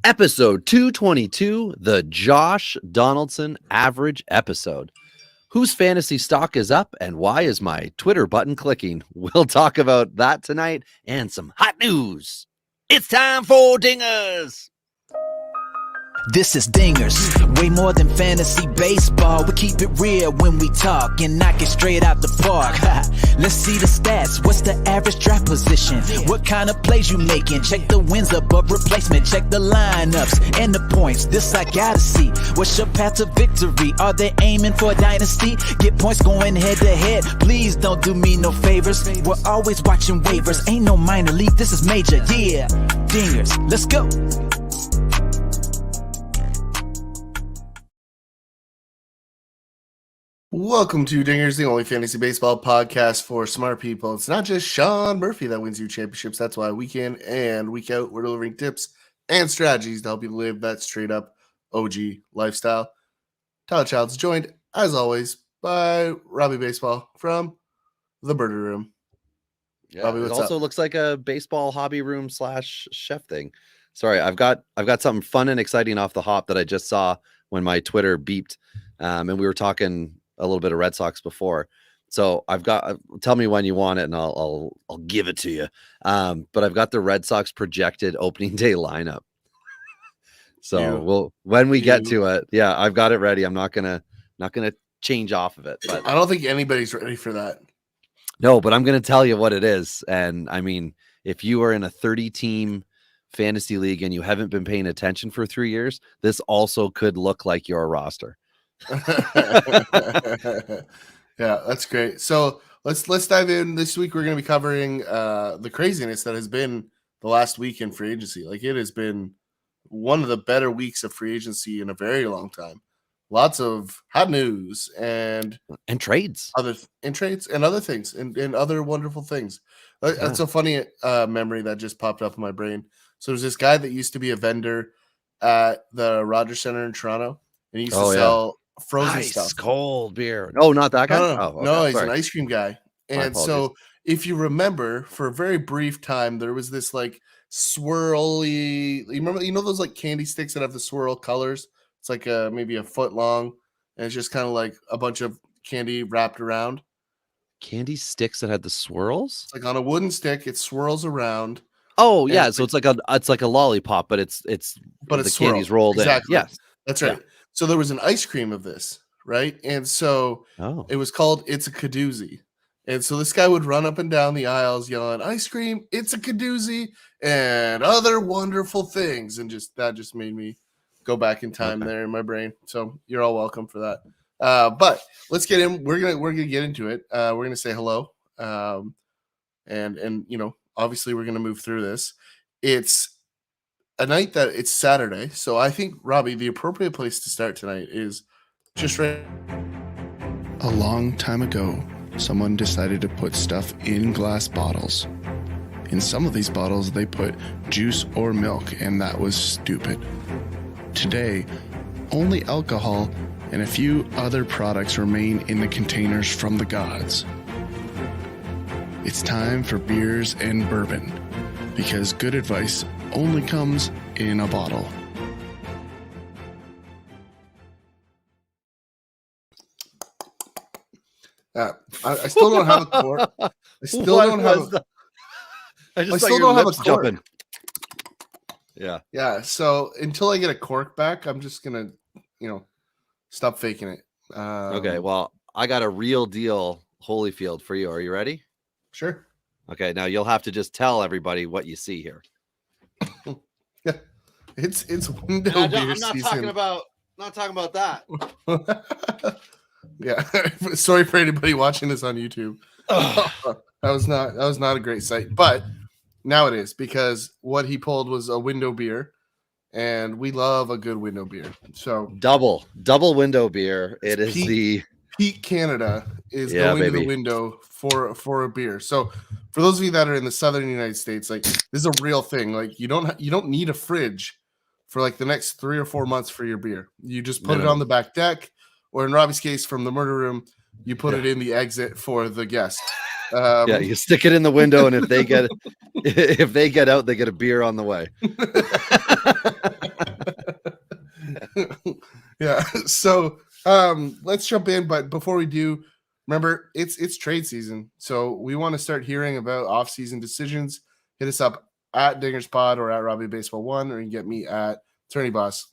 Episode 222, the Josh Donaldson average episode. Whose fantasy stock is up and why is my Twitter button clicking? We'll talk about that tonight and some hot news. It's time for Dingers. This is Dingers, way more than fantasy baseball. We keep it real when we talk and knock it straight out the park. Let's see the stats, what's the average draft position? What kind of plays you making? Check the wins above replacement, check the lineups and the points. This I gotta see, what's your path to victory? Are they aiming for a dynasty? Get points going head to head, please don't do me no favors. We're always watching waivers, ain't no minor league, this is major, yeah. Dingers, let's go. Welcome to Dingers, the only fantasy baseball podcast for smart people. It's not just Sean Murphy that wins you championships. That's why week in and week out, we're delivering tips and strategies to help you live that straight up OG lifestyle. Tyler Child's joined, as always, by Robbie Baseball from the Burger Room. Yeah, Robbie, it what's also up? looks like a baseball hobby room / chef thing. Sorry, I've got something fun and exciting off the hop that I just saw when my Twitter beeped, and we were talking a little bit of Red Sox before. So I've got, tell me when you want it and I'll give it to you. But I've got the Red Sox projected opening day lineup. So when we get to it, yeah, I've got it ready. I'm not gonna change off of it. But I don't think anybody's ready for that. No, but I'm gonna tell you what it is. And I mean, if you are in a 30-team fantasy league and you haven't been paying attention for 3 years, this also could look like your roster. Yeah, that's great. So let's dive in. This week we're going to be covering the craziness that has been the last week in free agency. Like, it has been one of the better weeks of free agency in a very long time. Lots of hot news and trades, other things and other wonderful things. That's a funny memory that just popped up in my brain. So there's this guy that used to be a vendor at the Rogers Center in Toronto, and he used to sell frozen stuff, cold beer. No, not that guy. No, he's an ice cream guy. And so if you remember, for a very brief time, there was this like swirly, you know those like candy sticks that have the swirl colors? It's like maybe a foot long, and it's just kind of like a bunch of candy wrapped around. Candy sticks that had the swirls? It's like on a wooden stick, it swirls around. Oh yeah, so it's like a lollipop, but it's the candy's rolled in. Yes, that's right. Yeah. So there was an ice cream of this, right? And so it was called It's a Kadoozy. And so this guy would run up and down the aisles yelling, ice cream, it's a Kadoozy, and other wonderful things. And that just made me go back in time there in my brain. So you're all welcome for that. But let's get in. We're gonna get into it. We're gonna say hello. And you know, obviously we're gonna move through this. It's a night that it's Saturday, so I think, Robbie, the appropriate place to start tonight is just right. A long time ago, someone decided to put stuff in glass bottles. In some of these bottles, they put juice or milk, and that was stupid. Today, only alcohol and a few other products remain in the containers from the gods. It's time for beers and bourbon, because good advice only comes in a bottle. I still don't have a cork. I still don't have a cork. Yeah. So until I get a cork back, I'm just gonna, stop faking it. Okay. Well, I got a real deal Holyfield for you. Are you ready? Sure. Okay. Now you'll have to just tell everybody what you see here. Yeah, it's window beer season. Not talking about that. Yeah, sorry for anybody watching this on YouTube. that was not a great sight, but now it is, because what he pulled was a window beer, and we love a good window beer. So double window beer. It is the Pete Canada is going to the window for a beer. So for those of you that are in the southern United States, like, this is a real thing. Like, you don't need a fridge for like the next 3 or 4 months for your beer. You just put it on the back deck, or in Robbie's case, from the murder room, you put it in the exit for the guest. You stick it in the window, and if they get out, they get a beer on the way. Yeah. So let's jump in. But before we do, remember it's trade season. So we want to start hearing about off-season decisions. Hit us up at Dingers Pod or at Robbie Baseball One, or you can get me at Attorney Boss.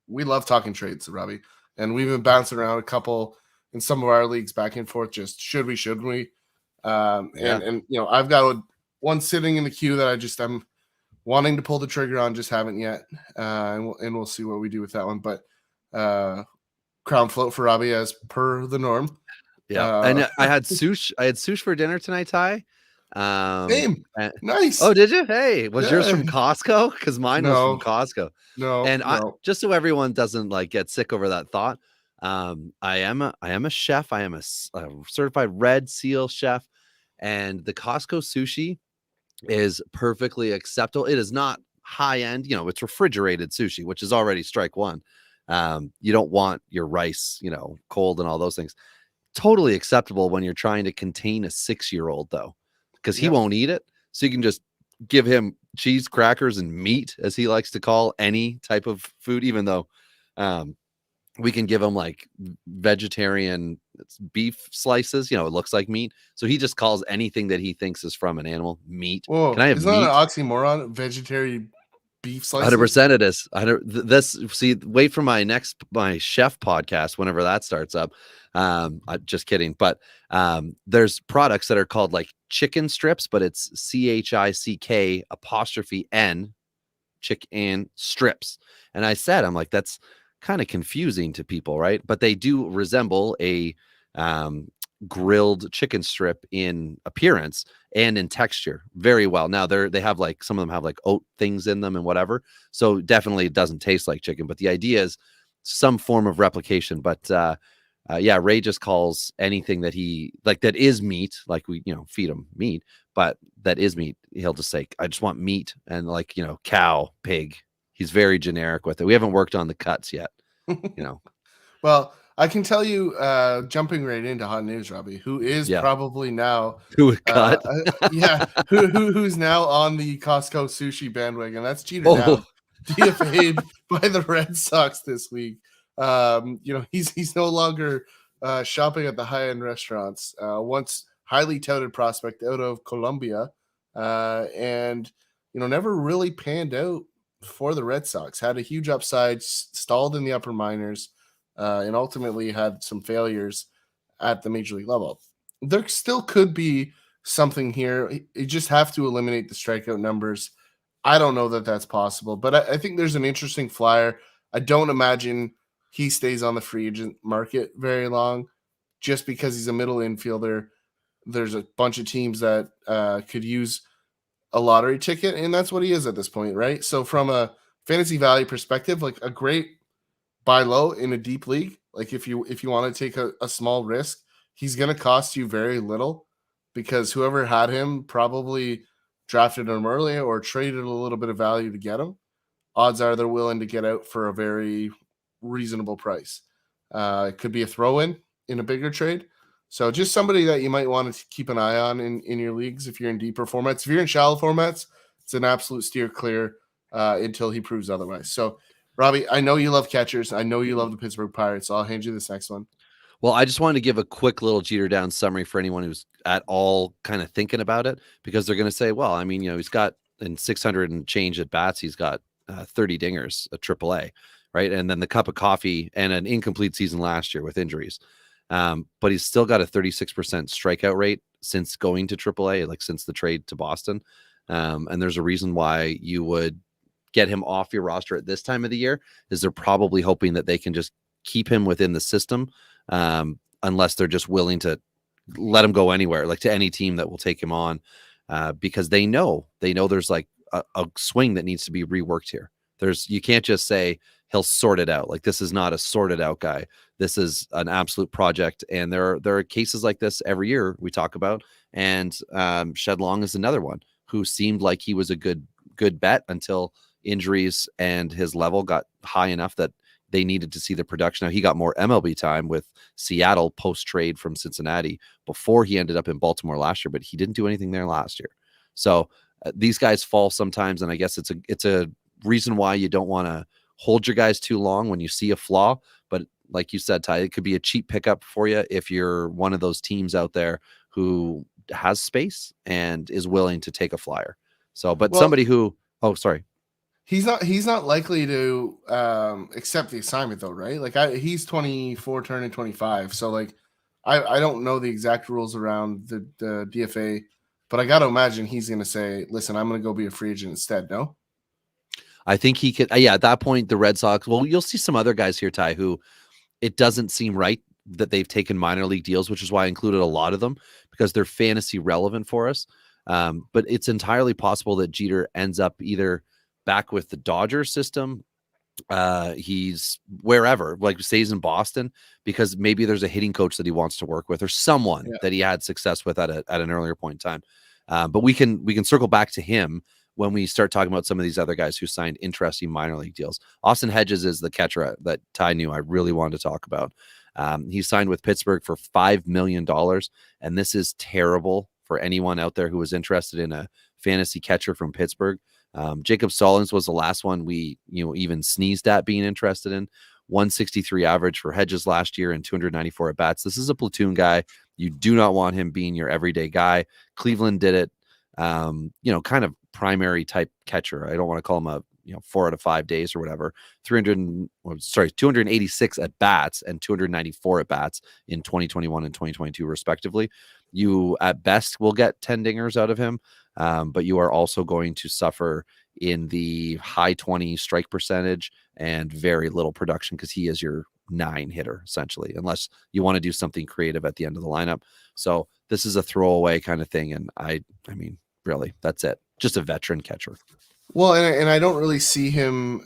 We love talking trades, Robbie, and we've been bouncing around a couple in some of our leagues back and forth. Just shouldn't we? And I've got one sitting in the queue that I'm wanting to pull the trigger on, just haven't yet, and we'll see what we do with that one. But crown float for Robbie as per the norm. Yeah, and I had sushi. I had sushi for dinner tonight, Ty. Same. Nice. Oh, did you? Hey, was yours from Costco? Because mine was from Costco. No, and just so everyone doesn't get sick over that thought, I am a chef. I am a certified Red Seal chef, and the Costco sushi is perfectly acceptable. It is not high end. It's refrigerated sushi, which is already strike one. You don't want your rice, cold and all those things. Totally acceptable when you're trying to contain a 6-year-old, though, because he won't eat it. So you can just give him cheese, crackers, and meat, as he likes to call any type of food, even though we can give him vegetarian beef slices. It looks like meat. So he just calls anything that he thinks is from an animal meat. Whoa, can I have is meat? That an oxymoron? Vegetarian beef slices? 100% it is. Wait for my chef podcast whenever that starts up. I'm just kidding, but there's products that are called chicken strips, but it's CHICK apostrophe N, chicken strips. And I said, I'm like, that's kind of confusing to people, right? But they do resemble a grilled chicken strip in appearance and in texture very well. Now they have some of them have oat things in them and whatever. So definitely it doesn't taste like chicken, but the idea is some form of replication. But Ray just calls anything that that is meat, we feed him meat, but that is meat. He'll just say, I just want meat, and cow, pig. He's very generic with it. We haven't worked on the cuts yet. Well, I can tell you, jumping right into hot news, Robbie, who is probably now who's now on the Costco sushi bandwagon. That's Jeter now, DFA'd by the Red Sox this week. He's no longer shopping at the high-end restaurants. Once highly touted prospect out of Colombia, and never really panned out for the Red Sox. Had a huge upside, stalled in the upper minors, and ultimately had some failures at the major league level. There still could be something here. You just have to eliminate the strikeout numbers. I don't know that that's possible, but I think there's an interesting flyer. I don't imagine he stays on the free agent market very long just because he's a middle infielder. There's a bunch of teams that could use a lottery ticket, and that's what he is at this point, right? So from a fantasy value perspective, a great buy low in a deep league, if you want to take a small risk, he's going to cost you very little because whoever had him probably drafted him early or traded a little bit of value to get him. Odds are they're willing to get out for a very reasonable price. It could be a throw-in in a bigger trade. So just somebody that you might want to keep an eye on in your leagues if you're in deeper formats. If you're in shallow formats, it's an absolute steer clear until he proves otherwise. So, Robbie, I know you love catchers. I know you love the Pittsburgh Pirates. So I'll hand you this next one. Well, I just wanted to give a quick little Jeter down summary for anyone who's at all kind of thinking about it, because they're going to say, well, I mean, he's got in 600 and change at bats, he's got 30 dingers at AAA, right? And then the cup of coffee and an incomplete season last year with injuries. But he's still got a 36% strikeout rate since going to AAA, since the trade to Boston. And there's a reason why you would get him off your roster at this time of the year, is they're probably hoping that they can just keep him within the system, unless they're just willing to let him go anywhere, to any team that will take him on, because they know there's a swing that needs to be reworked here. You can't just say he'll sort it out. This is not a sorted out guy. This is an absolute project. And there are cases like this every year we talk about. And Shed Long is another one who seemed like he was a good bet until injuries and his level got high enough that they needed to see the production. Now, he got more MLB time with Seattle post-trade from Cincinnati before he ended up in Baltimore last year, but he didn't do anything there last year. So these guys fall sometimes, and I guess it's a reason why you don't want to hold your guys too long when you see a flaw. But like you said, Ty, it could be a cheap pickup for you if you're one of those teams out there who has space and is willing to take a flyer. So, but somebody who, sorry. He's not likely to accept the assignment though, right? Like he's 24 turning 25. So like I don't know the exact rules around the DFA, but I got to imagine he's going to say, listen, I'm going to go be a free agent instead. No? I think he could. Yeah, at that point, the Red Sox, well, you'll see some other guys here, Ty, who it doesn't seem right that they've taken minor league deals, which is why I included a lot of them because they're fantasy relevant for us. But it's entirely possible that Jeter ends up either back with the Dodgers system, he's wherever, like stays in Boston, because maybe there's a hitting coach that he wants to work with or someone that he had success with at an earlier point in time. But we can circle back to him when we start talking about some of these other guys who signed interesting minor league deals. Austin Hedges is the catcher that Ty knew I really wanted to talk about. He signed with Pittsburgh for $5 million, and this is terrible for anyone out there who was interested in a fantasy catcher from Pittsburgh. Jacob Stallings was the last one we even sneezed at being interested in. 163 average for Hedges last year and 294 at bats. This is a platoon guy. You do not want him being your everyday guy. Cleveland did it, kind of primary type catcher. I don't want to call him a 4 out of 5 days or whatever. 286 at bats and 294 at bats in 2021 and 2022 respectively. You at best will get 10 dingers out of him, but you are also going to suffer in the high 20 strike percentage and very little production because he is your 9 hitter essentially, unless you want to do something creative at the end of the lineup. So this is a throwaway kind of thing, and I mean, really, that's it. Just a veteran catcher. Well, and I don't really see him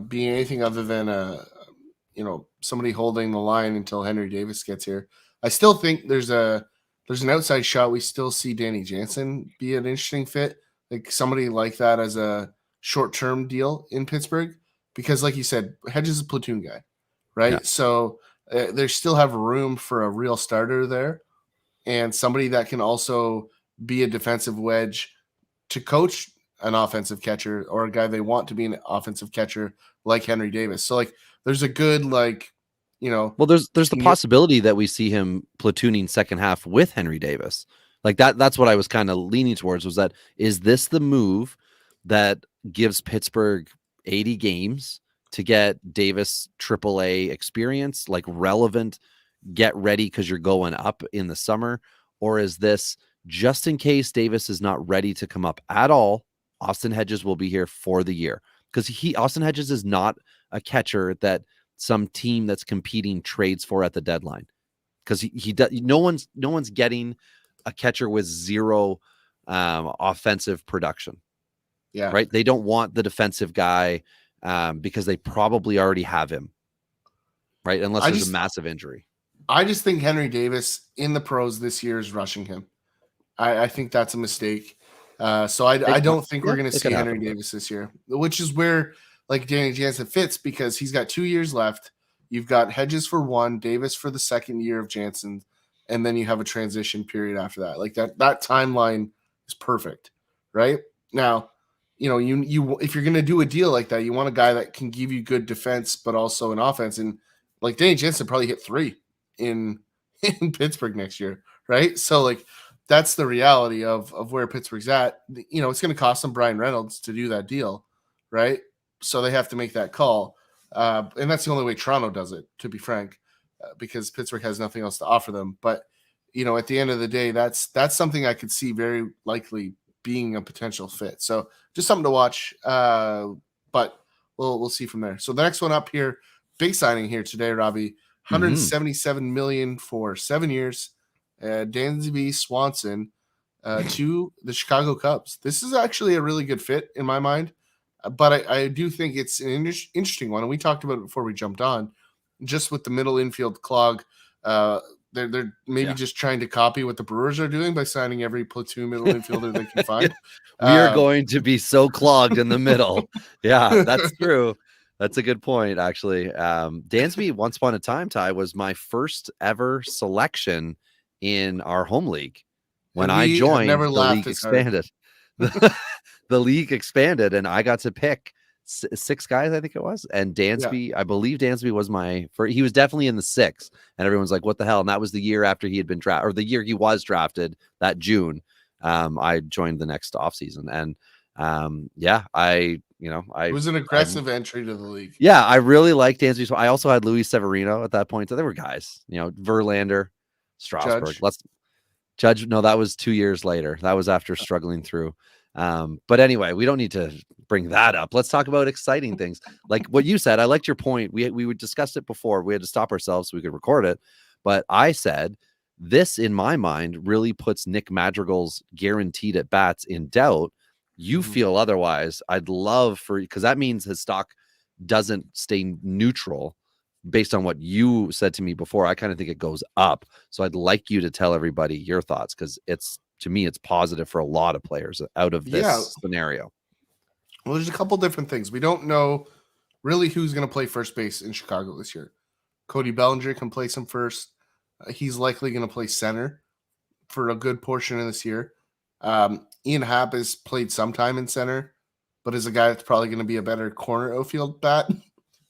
being anything other than somebody holding the line until Henry Davis gets here. I still think there's an outside shot. We still see Danny Jansen be an interesting fit, like somebody like that as a short-term deal in Pittsburgh, because like you said, Hedges is a platoon guy, right? Yeah. So they still have room for a real starter there and somebody that can also be a defensive wedge to coach an offensive catcher or a guy they want to be an offensive catcher like Henry Davis. So like there's a good well, there's the possibility that we see him platooning second half with Henry Davis. Like that's what I was kind of leaning towards, was that, is this the move that gives Pittsburgh 80 games to get Davis AAA experience, like relevant, get ready because you're going up in the summer? Or is this just in case Davis is not ready to come up at all? Austin Hedges will be here for the year, because Austin Hedges is not a catcher that some team that's competing trades for at the deadline, because no one's getting a catcher with zero offensive production. Yeah, right. They don't want the defensive guy because they probably already have him, right? Unless there's a massive injury. I just think Henry Davis in the pros this year is rushing him. I think that's a mistake. So I don't think we're going to see Henry Davis this year, which is where like Danny Jansen fits, because he's got 2 years left. You've got Hedges for 1, Davis for the second year of Jansen, and then you have a transition period after that. Like that timeline is perfect, right? Now, you if you're going to do a deal like that, you want a guy that can give you good defense but also an offense. And like Danny Jansen probably hit 3 in Pittsburgh next year, right? So like that's the reality of where Pittsburgh's at. It's going to cost them Brian Reynolds to do that deal, right? So they have to make that call. And that's the only way Toronto does it, to be frank, because Pittsburgh has nothing else to offer them. But, at the end of the day, that's something I could see very likely being a potential fit. So just something to watch. But we'll see from there. So the next one up here, big signing here today, Robbie, $177 million for 7 years. Dansby Swanson to the Chicago Cubs. This is actually a really good fit in my mind. But I do think it's an interesting one, and we talked about it before we jumped on. Just with the middle infield clog, they're maybe just trying to copy what the Brewers are doing by signing every platoon middle infielder they can find. We are going to be so clogged in the middle. Yeah, that's true. That's a good point, actually. Dansby, once upon a time, Ty, was my first ever selection in our home league. When I joined, the league expanded. The league expanded, and I got to pick six guys, I think it was. And Dansby, I believe Dansby was he was definitely in the six. And everyone's like, what the hell? And that was the year after he had been drafted, or the year he was drafted, that June. I joined the next offseason. And it was an aggressive entry to the league. Yeah, I really liked Dansby. So I also had Luis Severino at that point. So there were guys, Verlander, Strasburg. Judge. No, that was 2 years later. That was after struggling through. But anyway, we don't need to bring that up. Let's talk about exciting things. Like what you said, I liked your point. We discussed it before. We had to stop ourselves so we could record it. But I said, this, in my mind, really puts Nick Madrigal's guaranteed at bats in doubt. You feel otherwise. I'd love because that means his stock doesn't stay neutral based on what you said to me before. I kind of think it goes up. So I'd like you to tell everybody your thoughts, because to me, it's positive for a lot of players out of this scenario. Well, there's a couple different things. We don't know really who's going to play first base in Chicago this year. Cody Bellinger can play some first. He's likely going to play center for a good portion of this year. Ian Happ has played some time in center, but is a guy that's probably going to be a better corner outfield bat.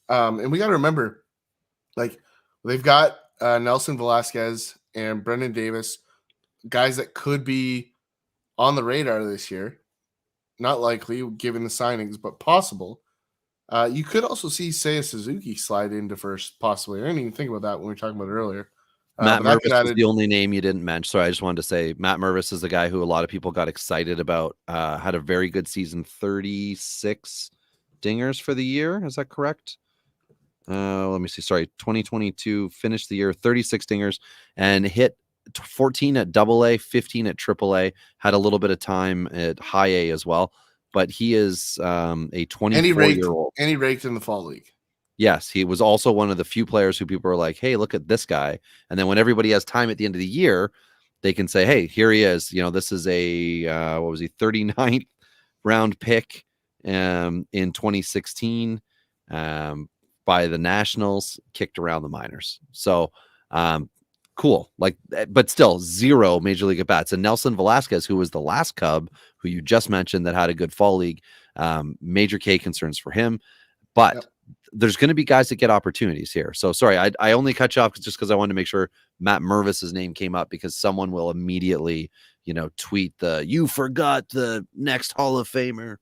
And we got to remember, like, they've got Nelson Velasquez and Brendan Davis, guys that could be on the radar this year. Not likely, given the signings, but possible. You could also see Seiya Suzuki slide into first, possibly. I didn't even think about that when we were talking about it earlier. Matt Mervis is the only name you didn't mention. Sorry, I just wanted to say Matt Mervis is the guy who a lot of people got excited about. Had a very good season, 36 dingers for the year. Is that correct? Let me see. Sorry, 2022 finished the year 36 dingers and hit 14 at AA, 15 at AAA. Had a little bit of time at high A as well. But he is a 24-year-old. And he raked in the fall league. Yes, he was also one of the few players who people are like, hey, look at this guy. And then when everybody has time at the end of the year, they can say, hey, here he is. This is a, 39th round pick in 2016 by the Nationals, kicked around the minors. So cool. But still 0 major league at bats. And Nelson Velasquez, who was the last Cub, who you just mentioned that had a good fall league, major K concerns for him. But there's going to be guys that get opportunities here. So sorry, I only cut you off just because I wanted to make sure Matt Mervis's name came up, because someone will immediately, tweet you forgot the next Hall of Famer.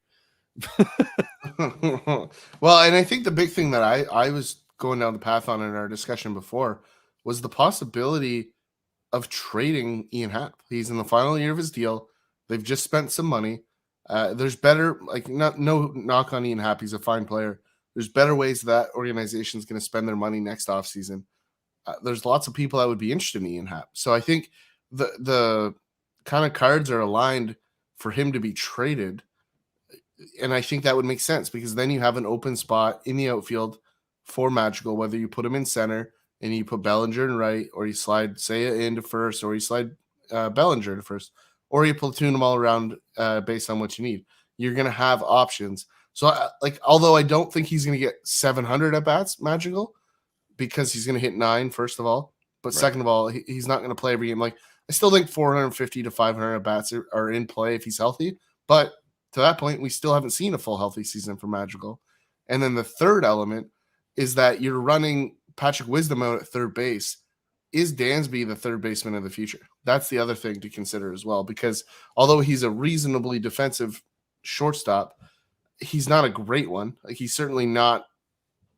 Well, and I think the big thing that I was going down the path on in our discussion before was the possibility of trading Ian Happ. He's in the final year of his deal. They've just spent some money. There's better, no knock on Ian Happ. He's a fine player. There's better ways that organization is going to spend their money next offseason. There's lots of people that would be interested in Ian Happ. So I think the kind of cards are aligned for him to be traded. And I think that would make sense, because then you have an open spot in the outfield for Madrigal, whether you put him in center and you put Bellinger in right, or you slide Seiya into first, or you slide Bellinger into first, or you platoon them all around based on what you need. You're going to have options. So, although I don't think he's going to get 700 at bats, Madrigal, because he's going to hit 9, first of all. But second of all, he's not going to play every game. I still think 450 to 500 at bats are in play if he's healthy. But to that point, we still haven't seen a full healthy season for Madrigal. And then the third element is that you're running Patrick Wisdom out at third base. Is Dansby the third baseman of the future? That's the other thing to consider as well, because although he's a reasonably defensive shortstop, he's not a great one. He's certainly not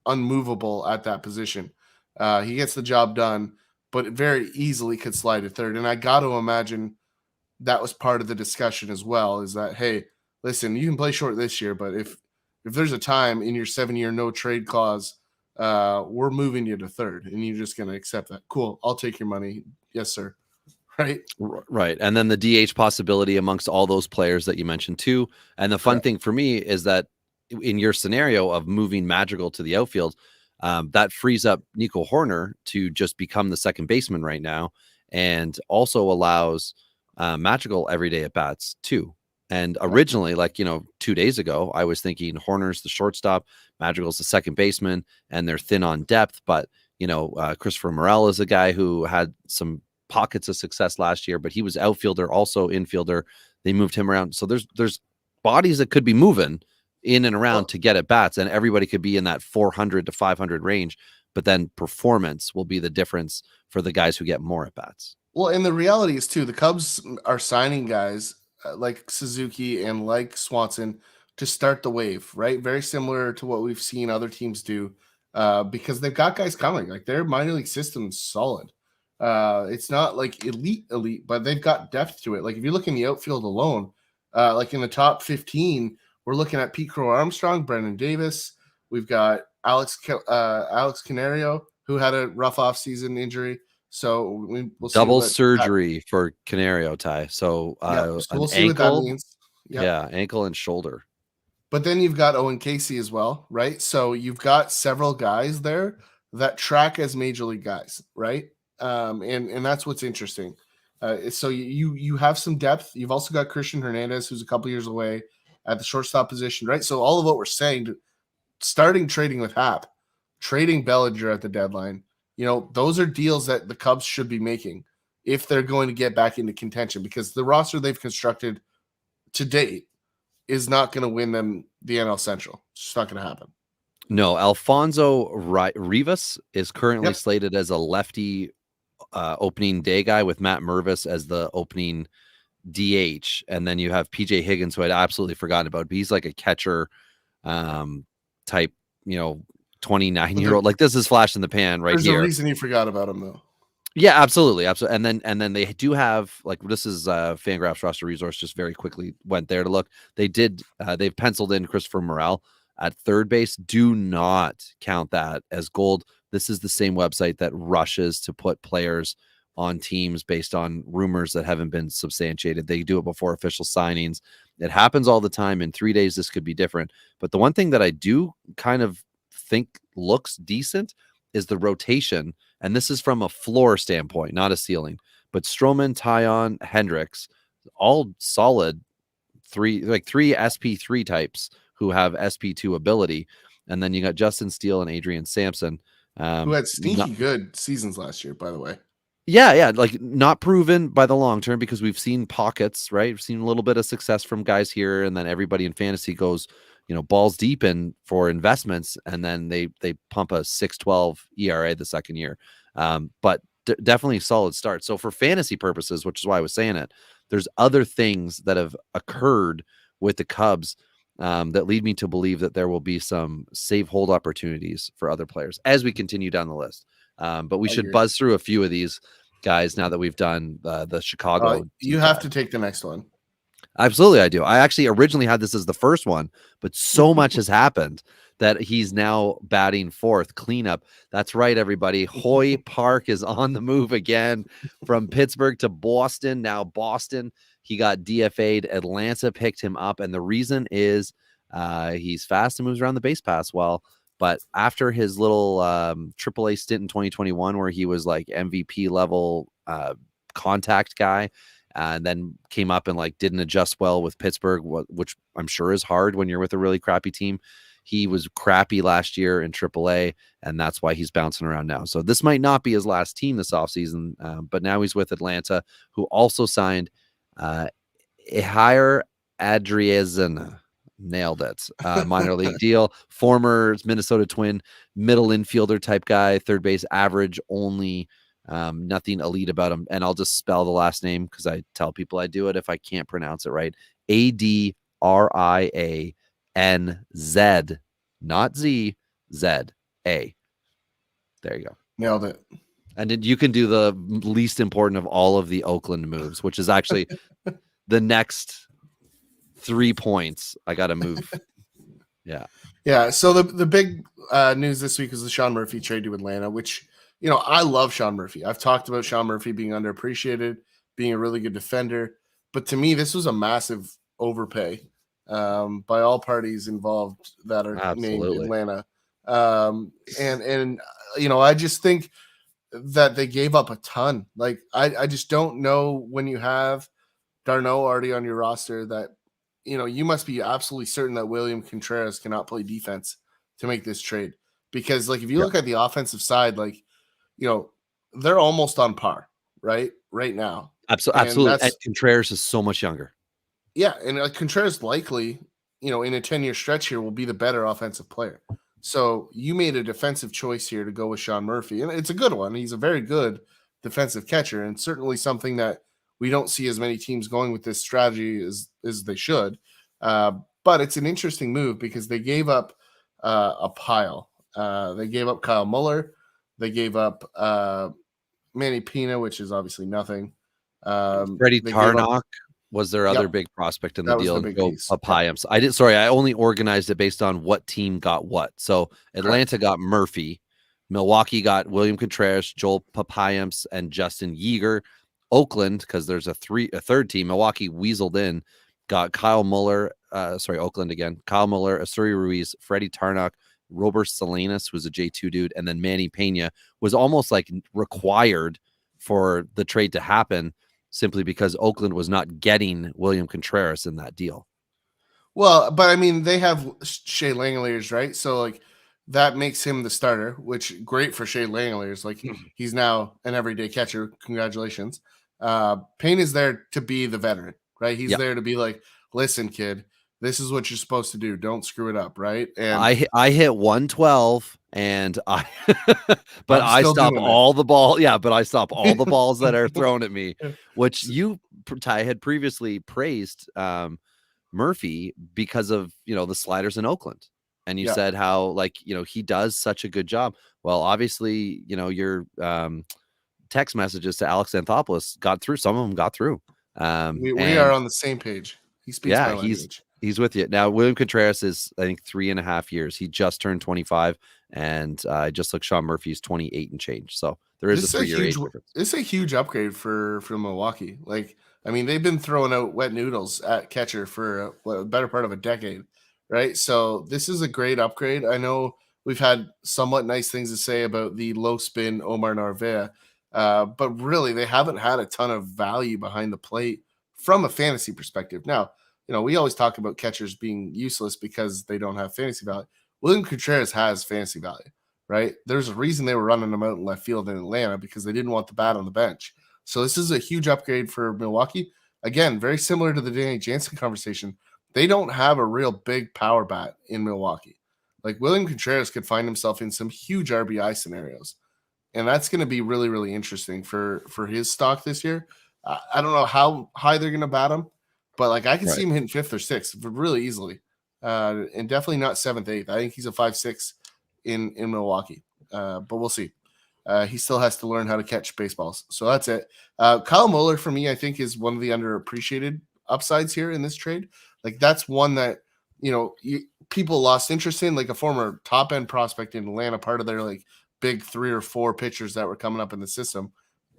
unmovable at that position. He gets the job done, but it very easily could slide to third. And I got to imagine that was part of the discussion as well, is that, hey, listen, you can play short this year, but if there's a time in your 7-year no trade clause, we're moving you to third, and you're just going to accept that. Cool. I'll take your money. Yes, sir. Right. And then the DH possibility amongst all those players that you mentioned too. And the fun thing for me is that in your scenario of moving Madrigal to the outfield, that frees up Nico Horner to just become the second baseman right now, and also allows Madrigal everyday at bats too. And originally, 2 days ago, I was thinking Horner's the shortstop, Madrigal's the second baseman, and they're thin on depth. But, Christopher Morel is a guy who had some pockets of success last year, but he was outfielder, also infielder. They moved him around. So there's bodies that could be moving, in and around to get at bats, and everybody could be in that 400 to 500 range, but then performance will be the difference for the guys who get more at bats. Well, and the reality is too, the Cubs are signing guys like Suzuki and like Swanson to start the wave, right? Very similar to what we've seen other teams do, because they've got guys coming. Like their minor league system's solid. It's not like elite, but they've got depth to it. Like if you look in the outfield alone, like in the top 15, we're looking at Pete Crow Armstrong, Brendan Davis. We've got Alex Canario, who had a rough offseason injury. So we'll see double surgery for Canario, Ty. So, so we'll see ankle, what that means. Yep. Yeah, ankle and shoulder. But then you've got Owen Casey as well, right? So you've got several guys there that track as major league guys, right? And that's what's interesting. So you have some depth. You've also got Christian Hernandez, who's a couple years away at the shortstop position, right? So all of what we're saying, starting trading with Happ, trading Bellinger at the deadline, those are deals that the Cubs should be making if they're going to get back into contention, because the roster they've constructed to date is not going to win them the NL Central. It's just not going to happen. No, Alfonso Rivas is currently slated as a lefty opening day guy with Matt Mervis as the opening DH. And then you have PJ Higgins, who I'd absolutely forgotten about, but he's like a catcher type, 29-year-old. Like this is flash in the pan right here. There's a reason you forgot about him though. Yeah, absolutely. And then they do have, like, this is Fangraphs roster resource, just very quickly went there to look. They've penciled in Christopher Morel at third base. Do not count that as gold. This is the same website that rushes to put players on teams based on rumors that haven't been substantiated. They do it before official signings. It happens all the time. In 3 days, this could be different. But the one thing that I do kind of think looks decent is the rotation. And this is from a floor standpoint, not a ceiling. But Stroman, Taillon, Hendricks, all solid three SP3 types who have SP2 ability. And then you got Justin Steele and Adrian Sampson. Who had sneaky good seasons last year, by the way. Yeah, like not proven by the long term, because we've seen pockets, right? We've seen a little bit of success from guys here, and then everybody in fantasy goes, balls deep in for investments, and then they pump a 6.12 ERA the second year. But definitely a solid start. So for fantasy purposes, which is why I was saying it, there's other things that have occurred with the Cubs that lead me to believe that there will be some save hold opportunities for other players as we continue down the list. But we should buzz through a few of these guys now that we've done the Chicago. You have to take the next one. Absolutely, I do. I actually originally had this as the first one, but so much has happened that he's now batting fourth. Cleanup. That's right, everybody. Hoy Park is on the move again from Pittsburgh to Boston. Now Boston, he got DFA'd. Atlanta picked him up, and the reason is he's fast and moves around the base pass well. But after his little AAA stint in 2021, where he was like MVP level contact guy, and then came up and like didn't adjust well with Pittsburgh, which I'm sure is hard when you're with a really crappy team. He was crappy last year in AAA, and that's why he's bouncing around now. So this might not be his last team this offseason, but now he's with Atlanta, who also signed Ehire Adriazena. Nailed it. Minor league deal. Former Minnesota Twin, middle infielder type guy, third base average only. Nothing elite about him. And I'll just spell the last name because I tell people I do it if I can't pronounce it right. Adrianz, not Z, Z-A. There you go. Nailed it. And then you can do the least important of all of the Oakland moves, which is actually the next 3 points. I got to move. Yeah. So the big news this week was the Sean Murphy trade to Atlanta, which, I love Sean Murphy. I've talked about Sean Murphy being underappreciated, being a really good defender. But to me, this was a massive overpay by all parties involved that are named Atlanta. And I just think that they gave up a ton. Like, I just don't know, when you have Darno already on your roster, that you must be absolutely certain that William Contreras cannot play defense to make this trade. Because, like, if you look at the offensive side, like, they're almost on par, right now. Absolutely. And Contreras is so much younger. Yeah, and Contreras likely in a 10-year stretch here will be the better offensive player. So you made a defensive choice here to go with Sean Murphy, and it's a good one. He's a very good defensive catcher, and certainly something that we don't see as many teams going with this strategy as they should. But it's an interesting move because they gave up a pile. They gave up Kyle Muller. They gave up Manny Pina, which is obviously nothing. Freddie Tarnok was their other big prospect in the deal. I only organized it based on what team got what. So Atlanta got Murphy, Milwaukee got William Contreras, Joel Papayams, and Justin Yeager. Oakland, because there's a third team, Milwaukee weaseled in, got Kyle Muller. Oakland again. Kyle Muller, Asuri Ruiz, Freddie Tarnok, Robert Salinas was a J2 dude, and then Manny Pena was almost like required for the trade to happen, simply because Oakland was not getting William Contreras in that deal. Well, but I mean, they have Shea Langeliers, right? So like that makes him the starter, which great for Shea Langeliers. Like he's now an everyday catcher. Congratulations. Payne is there to be the veteran, right? He's there to be like, listen, kid, this is what you're supposed to do. Don't screw it up, right? And I hit 112 and I I stop all the ball. Yeah, but I stop all the balls that are thrown at me, which you, Ty, had previously praised Murphy because of, the sliders in Oakland. And you said how, like, he does such a good job. Well, obviously, your text messages to Alex Anthopoulos got through. Some of them got through. We are on the same page. He speaks my language. He's with you. Now, William Contreras is, I think, 3.5 years. He just turned 25, and I just looked, Sean Murphy's 28 and change. So there is a 3-year age difference. It's a huge upgrade for Milwaukee. Like, I mean, they've been throwing out wet noodles at catcher for a better part of a decade, right? So this is a great upgrade. I know we've had somewhat nice things to say about the low spin Omar Narvaez, but really they haven't had a ton of value behind the plate from a fantasy perspective. Now, we always talk about catchers being useless because they don't have fantasy value. William Contreras has fantasy value, right? There's a reason they were running him out in left field in Atlanta, because they didn't want the bat on the bench. So this is a huge upgrade for Milwaukee. Again, very similar to the Danny Jansen conversation. They don't have a real big power bat in Milwaukee. Like, William Contreras could find himself in some huge RBI scenarios. And that's going to be really, really interesting for his stock this year. I don't know how high they're going to bat him, but like I can see him hitting 5th or 6th really easily, and definitely not 7th, 8th. I think he's a 5-6 in Milwaukee, but we'll see. He still has to learn how to catch baseballs. So that's it. Kyle Muller, for me, I think is one of the underappreciated upsides here in this trade. Like, that's one that, people lost interest in, like a former top end prospect in Atlanta, part of their like big 3 or 4 pitchers that were coming up in the system.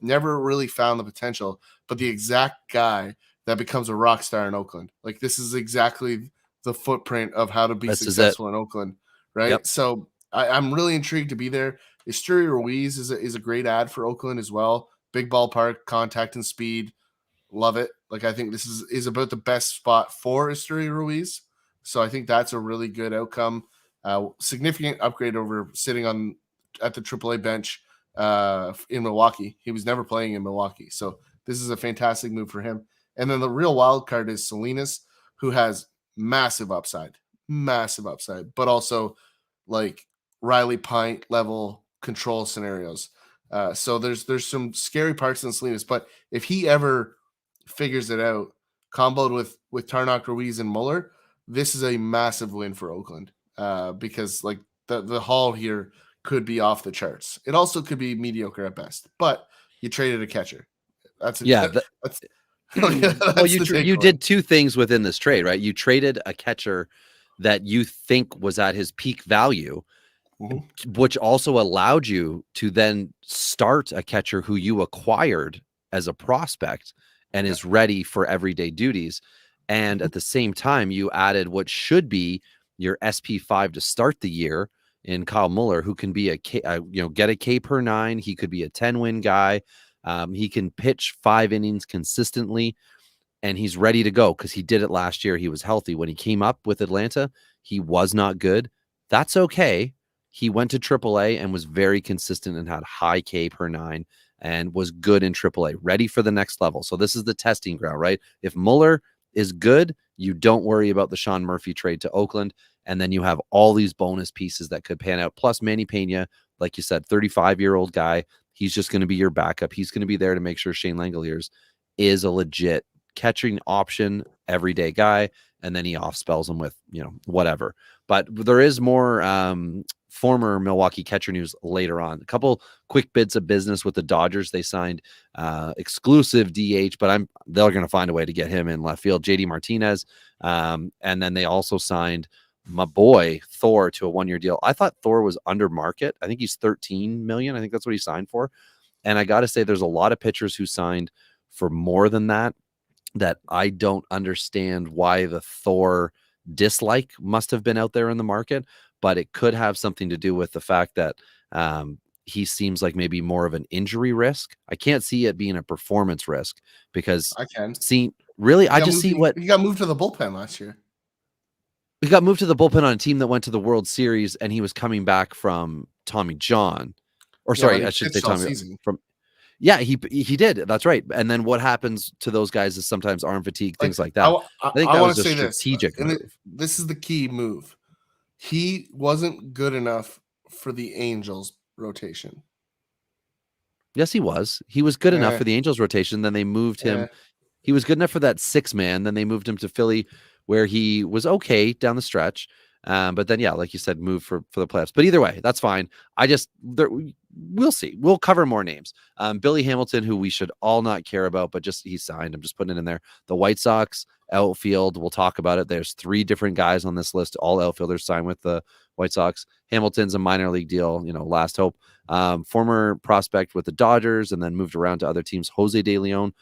Never really found the potential, but the exact guy that becomes a rock star in Oakland. Like, this is exactly the footprint of how to be successful in Oakland, right? Yep. So I'm really intrigued to be there. Esteury Ruiz is a great ad for Oakland as well. Big ballpark, contact and speed. Love it. Like, I think this is about the best spot for Esteury Ruiz. So I think that's a really good outcome. Significant upgrade over sitting at the AAA bench in Milwaukee. He was never playing in Milwaukee. So this is a fantastic move for him. And then the real wild card is Salinas, who has massive upside, but also like Riley Pint level control scenarios. So there's some scary parts in Salinas, but if he ever figures it out, comboed with Tarnok, Ruiz, and Muller, this is a massive win for Oakland, because like the haul here could be off the charts. It also could be mediocre at best, but you traded a catcher. That's well, you did 2 things within this trade, right? You traded a catcher that you think was at his peak value, which also allowed you to then start a catcher who you acquired as a prospect and is ready for everyday duties. And at the same time, you added what should be your SP5 to start the year in Kyle Muller, who can be get a K per 9. He could be a 10-win guy. He can pitch 5 innings consistently, and he's ready to go because he did it last year. He was healthy. When he came up with Atlanta, he was not good. That's okay. He went to AAA and was very consistent and had high K per 9 and was good in AAA, ready for the next level. So this is the testing ground, right? If Muller is good, you don't worry about the Sean Murphy trade to Oakland. And then you have all these bonus pieces that could pan out. Plus Manny Pena, like you said, 35-year-old guy. He's just going to be your backup. He's going to be there to make sure Shane Langoliers is a legit catching option, everyday guy. And then he off spells him with, whatever. But there is more former Milwaukee catcher news later on. A couple quick bits of business with the Dodgers. They signed exclusive DH, but they're going to find a way to get him in left field, JD Martinez. And then they also signed my boy Thor to a 1-year deal. I thought Thor was under market. I think he's 13 million. I think that's what he signed for. And I got to say, there's a lot of pitchers who signed for more than that I don't understand why the Thor dislike must have been out there in the market, but it could have something to do with the fact that he seems like maybe more of an injury risk. I can't see it being a performance risk because I can see what he got moved to the bullpen last year. He got moved to the bullpen on a team that went to the World Series, and he was coming back from Tommy John, or sorry, I should say Tommy from. Yeah, he did. That's right. And then what happens to those guys is sometimes arm fatigue, things like that. I think that was a strategic move. This is the key move. He wasn't good enough for the Angels rotation. Yes, he was. He was good enough for the Angels rotation. Then they moved him. He was good enough for that 6-man. Then they moved him to Philly, where he was okay down the stretch. But then, yeah, like you said, move for the playoffs. But either way, that's fine. We'll see. We'll cover more names. Billy Hamilton, who we should all not care about, but he signed. I'm just putting it in there. The White Sox outfield, we'll talk about it. There's 3 different guys on this list. All outfielders signed with the White Sox. Hamilton's a minor league deal, last hope. Former prospect with the Dodgers and then moved around to other teams. Jose De Leon,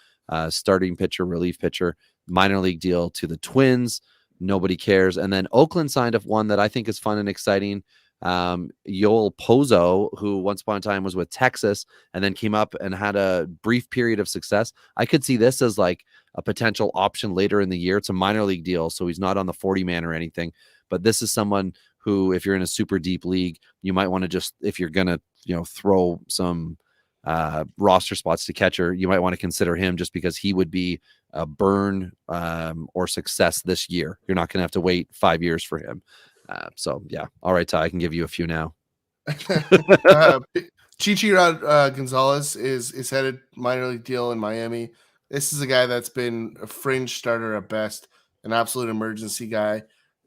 starting pitcher, relief pitcher, minor league deal to the Twins. Nobody cares. And then Oakland signed up one that I think is fun and exciting. Yoel Pozo, who once upon a time was with Texas and then came up and had a brief period of success. I could see this as like a potential option later in the year. It's a minor league deal, so he's not on the 40-man or anything. But this is someone who, if you're in a super deep league, you might want to just, if you're going to, throw some roster spots to catcher, you might want to consider him just because he would be a burn or success this year. You're not going to have to wait 5 years for him. So yeah. All right, Ty, I can give you a few now. Chichi Gonzalez is headed minor league deal in Miami. This is a guy that's been a fringe starter at best, an absolute emergency guy.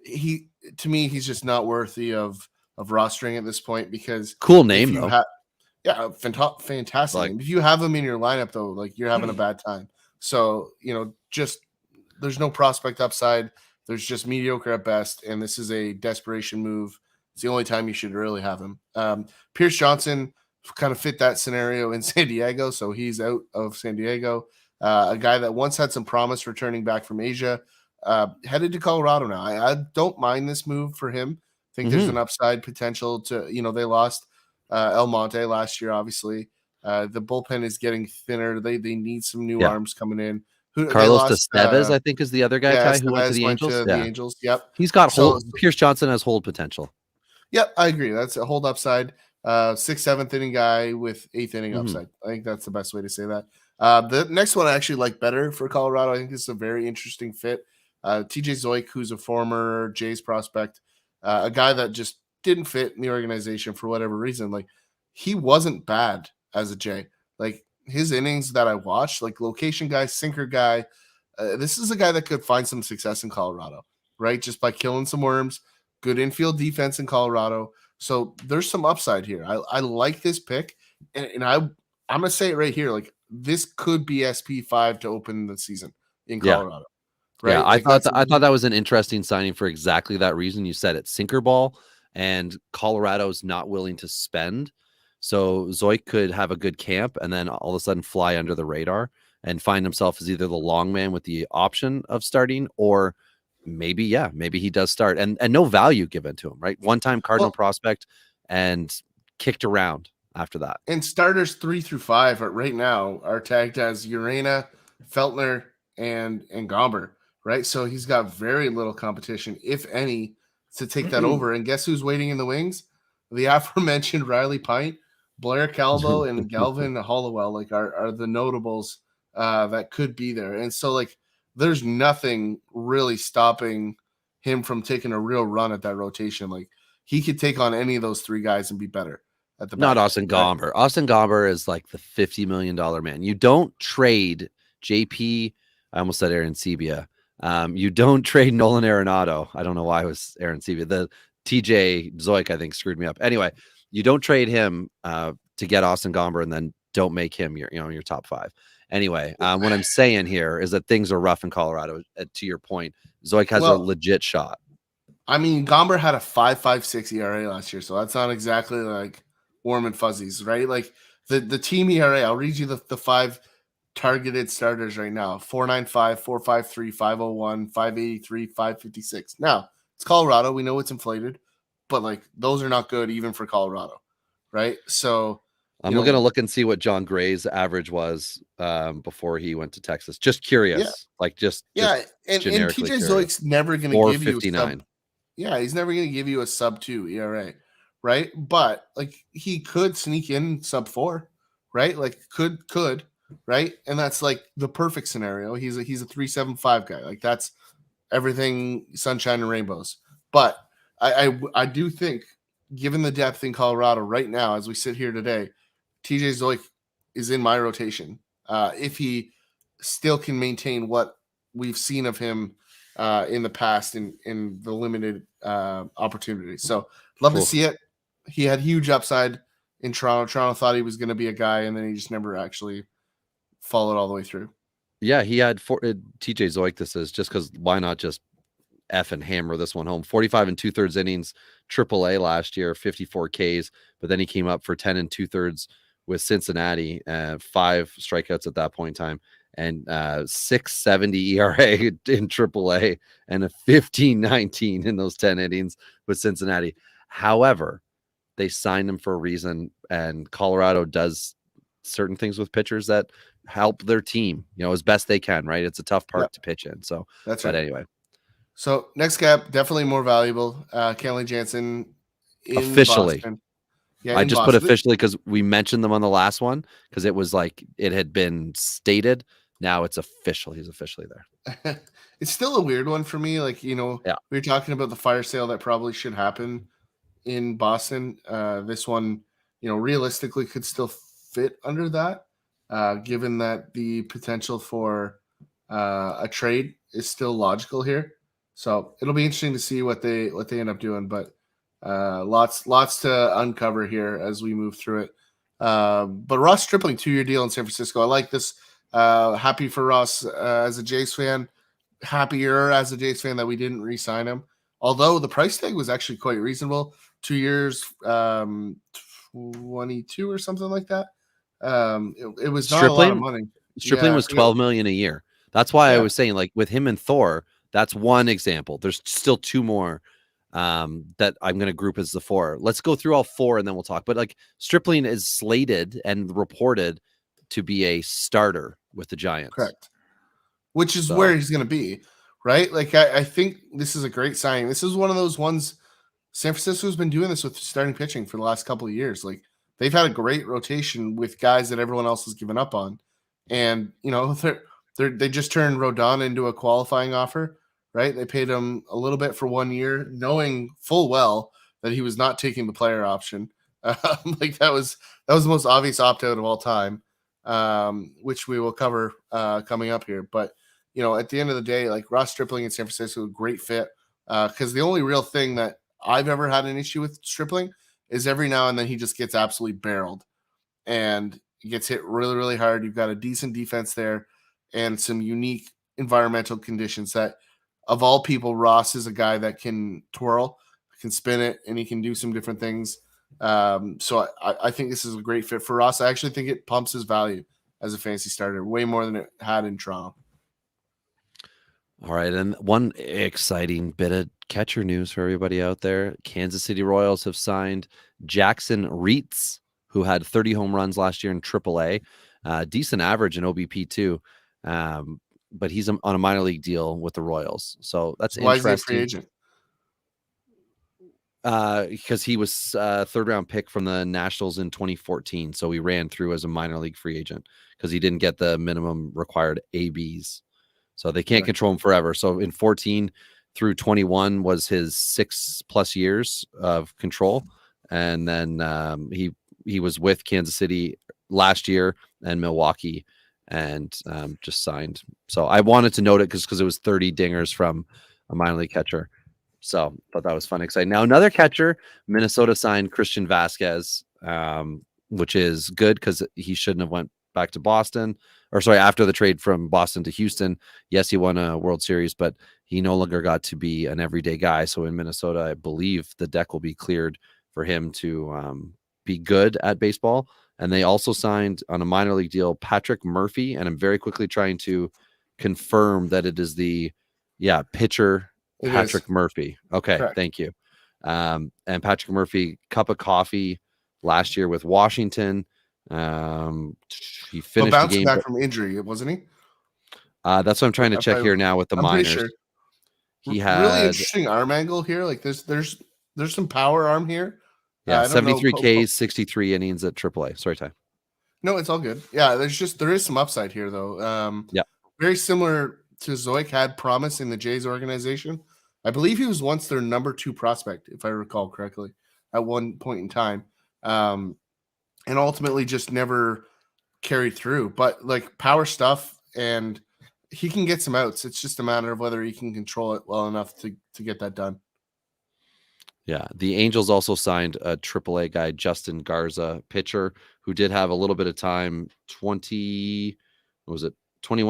To me, he's just not worthy of rostering at this point because cool name though. Fantastic. Like, if you have him in your lineup though, like you're having a bad time. So, just there's no prospect upside. There's just mediocre at best. And this is a desperation move. It's the only time you should really have him. Pierce Johnson kind of fit that scenario in San Diego. So he's out of San Diego. A guy that once had some promise returning back from Asia, headed to Colorado now. I don't mind this move for him. I think there's an upside potential to, they lost El Monte last year, obviously. The bullpen is getting thinner. They need some new arms coming in. Carlos Estevez, I think, is the other guy, who went to the Angels. The Angels. Yep. He's got Pierce Johnson has hold potential. Yep, I agree. That's a hold upside. 6th, 7th inning guy with 8th inning upside. I think that's the best way to say that. The next one I actually like better for Colorado. I think this is a very interesting fit. TJ Zoik, who's a former Jays prospect, a guy that just didn't fit in the organization for whatever reason. Like, he wasn't bad as a Jay. Like, his innings that I watched, like location guy, sinker guy, this is a guy that could find some success in Colorado, right? Just by killing some worms, good infield defense in Colorado. So there's some upside here. I like this pick, and I'm gonna say it right here. Like, this could be SP5 to open the season in Colorado. Right? Yeah, I thought that was an interesting signing for exactly that reason. You said it, sinker ball, and Colorado's not willing to spend. So Zoik could have a good camp and then all of a sudden fly under the radar and find himself as either the long man with the option of starting, or maybe he does start and no value given to him, right? One-time Cardinal prospect and kicked around after that. And starters 3 through 5 right now are tagged as Urena, Feltner, and Gomber, right? So he's got very little competition, if any, to take that over. And guess who's waiting in the wings? The aforementioned Riley Pint, Blair Calvo, and Galvin Hollowell, like are the notables that could be there. And so, like, there's nothing really stopping him from taking a real run at that rotation. Like he could take on any of those three guys and be better at the Not back. Austin Gomber. Austin Gomber is like the $50 million man. You don't trade JP. I almost said Aaron Sebia. You don't trade Nolan Arenado. I don't know why it was Aaron Sebia. The TJ Zoik, I think, screwed me up. Anyway, you don't trade him to get Austin Gomber and then don't make him your top 5. Anyway, what I'm saying here is that things are rough in Colorado. To your point, Zoik has a legit shot. I mean, Gomber had a 5.56 ERA last year, so that's not exactly like warm and fuzzies, right? Like the team ERA, I'll read you the 5 targeted starters right now: 4.95, 4.53, 5.01, 5.83, 5.56. Now, it's Colorado. We know it's inflated, but like those are not good even for Colorado, right? So I'm going to look and see what John Gray's average was before he went to Texas. Just curious. And TJ Zoik's never going to give you a sub. Yeah, he's never going to give you a sub 2 ERA, right? But like he could sneak in sub 4, right? Like could, right? And that's like the perfect scenario. He's a 3.75 guy. Like that's everything sunshine and rainbows. But I do think, given the depth in Colorado right now, as we sit here today, TJ Zoik is in my rotation. If he still can maintain what we've seen of him in the past in the limited opportunities. So love to see it. He had huge upside in Toronto. Toronto thought he was going to be a guy, and then he just never actually followed all the way through. Yeah, he had TJ Zoik. This is just because why not just F and hammer this one home? 45 2/3 innings, AAA last year, 54 Ks, but then he came up for 10 2/3 with Cincinnati, 5 strikeouts at that point in time, and 6.70 ERA in AAA and a 15.19 in those 10 innings with Cincinnati. However, they signed him for a reason, and Colorado does certain things with pitchers that help their team, as best they can, right? It's a tough park to pitch in. So that's right. Anyway. So next gap, definitely more valuable. Kenley Jansen officially. Boston. Yeah, I just put officially because we mentioned them on the last one because it was like it had been stated. Now it's official. He's officially there. It's still a weird one for me. Like, we were talking about the fire sale that probably should happen in Boston. This one, realistically could still fit under that, given that the potential for a trade is still logical here. So it'll be interesting to see what they end up doing, but lots to uncover here as we move through it. But Ross Stripling 2-year deal in San Francisco. I like this. Happy for Ross as a Jays fan. Happier as a Jays fan that we didn't re-sign him. Although the price tag was actually quite reasonable. 2 years, 22 or something like that. It was not a lot of money. Stripling was $12 million a year. That's why I was saying, like, with him and Thor, that's one example. There's still 2 more that I'm going to group as the 4. Let's go through all 4 and then we'll talk. But like Stripling is slated and reported to be a starter with the Giants. Correct. Which is where he's going to be, right? Like, I think this is a great signing. This is one of those ones. San Francisco's been doing this with starting pitching for the last couple of years. Like, they've had a great rotation with guys that everyone else has given up on. And, they just turned Rodon into a qualifying offer, right? They paid him a little bit for 1 year, knowing full well that he was not taking the player option. Like that was the most obvious opt-out of all time, which we will cover coming up here. But, at the end of the day, like Ross Stripling in San Francisco, great fit. Because the only real thing that I've ever had an issue with Stripling is every now and then he just gets absolutely barreled and he gets hit really, really hard. You've got a decent defense there and some unique environmental conditions that, of all people, Ross is a guy that can twirl, can spin it, and he can do some different things. So I think this is a great fit for Ross. I actually think it pumps his value as a fantasy starter way more than it had in Toronto. All right, and one exciting bit of catcher news for everybody out there. Kansas City Royals have signed Jackson Reitz, who had 30 home runs last year in AAA. Decent average in OBP too. But he's on a minor league deal with the Royals. So that's interesting. Why is he a free agent? Because he was a 3rd-round pick from the Nationals in 2014. So he ran through as a minor league free agent because he didn't get the minimum required ABs. So they can't control him forever. So in 14 through 21 was his 6+ years of control. And then he was with Kansas City last year and Milwaukee and just signed. So I wanted to note it because it was 30 dingers from a minor league catcher. So thought that was fun, exciting. Now another catcher, Minnesota signed Christian Vasquez, which is good because he shouldn't have went back to Boston, or sorry, after the trade from Boston to Houston. Yes, he won a World Series, but he no longer got to be an everyday guy. So in Minnesota, I believe the deck will be cleared for him to be good at baseball. And they also signed on a minor league deal Patrick Murphy, and I'm very quickly trying to confirm that it is the pitcher Patrick Murphy. Okay, correct. Thank you. And Patrick Murphy, cup of coffee last year with Washington. He finished the game back from injury, wasn't he? That's what I'm trying to check here now with the minors. Sure. He had really interesting arm angle here. Like there's some power arm here. Yeah, 73 Ks, 63 innings at AAA. Sorry, Ty. No, it's all good. Yeah, there is some upside here though. Very similar to Zoik, had promise in the Jays organization. I believe he was once their number 2 prospect, if I recall correctly, at one point in time. And ultimately just never carried through. But like power stuff, and he can get some outs. It's just a matter of whether he can control it well enough to get that done. Yeah, the Angels also signed a AAA guy, Justin Garza, pitcher, who did have a little bit of time, 21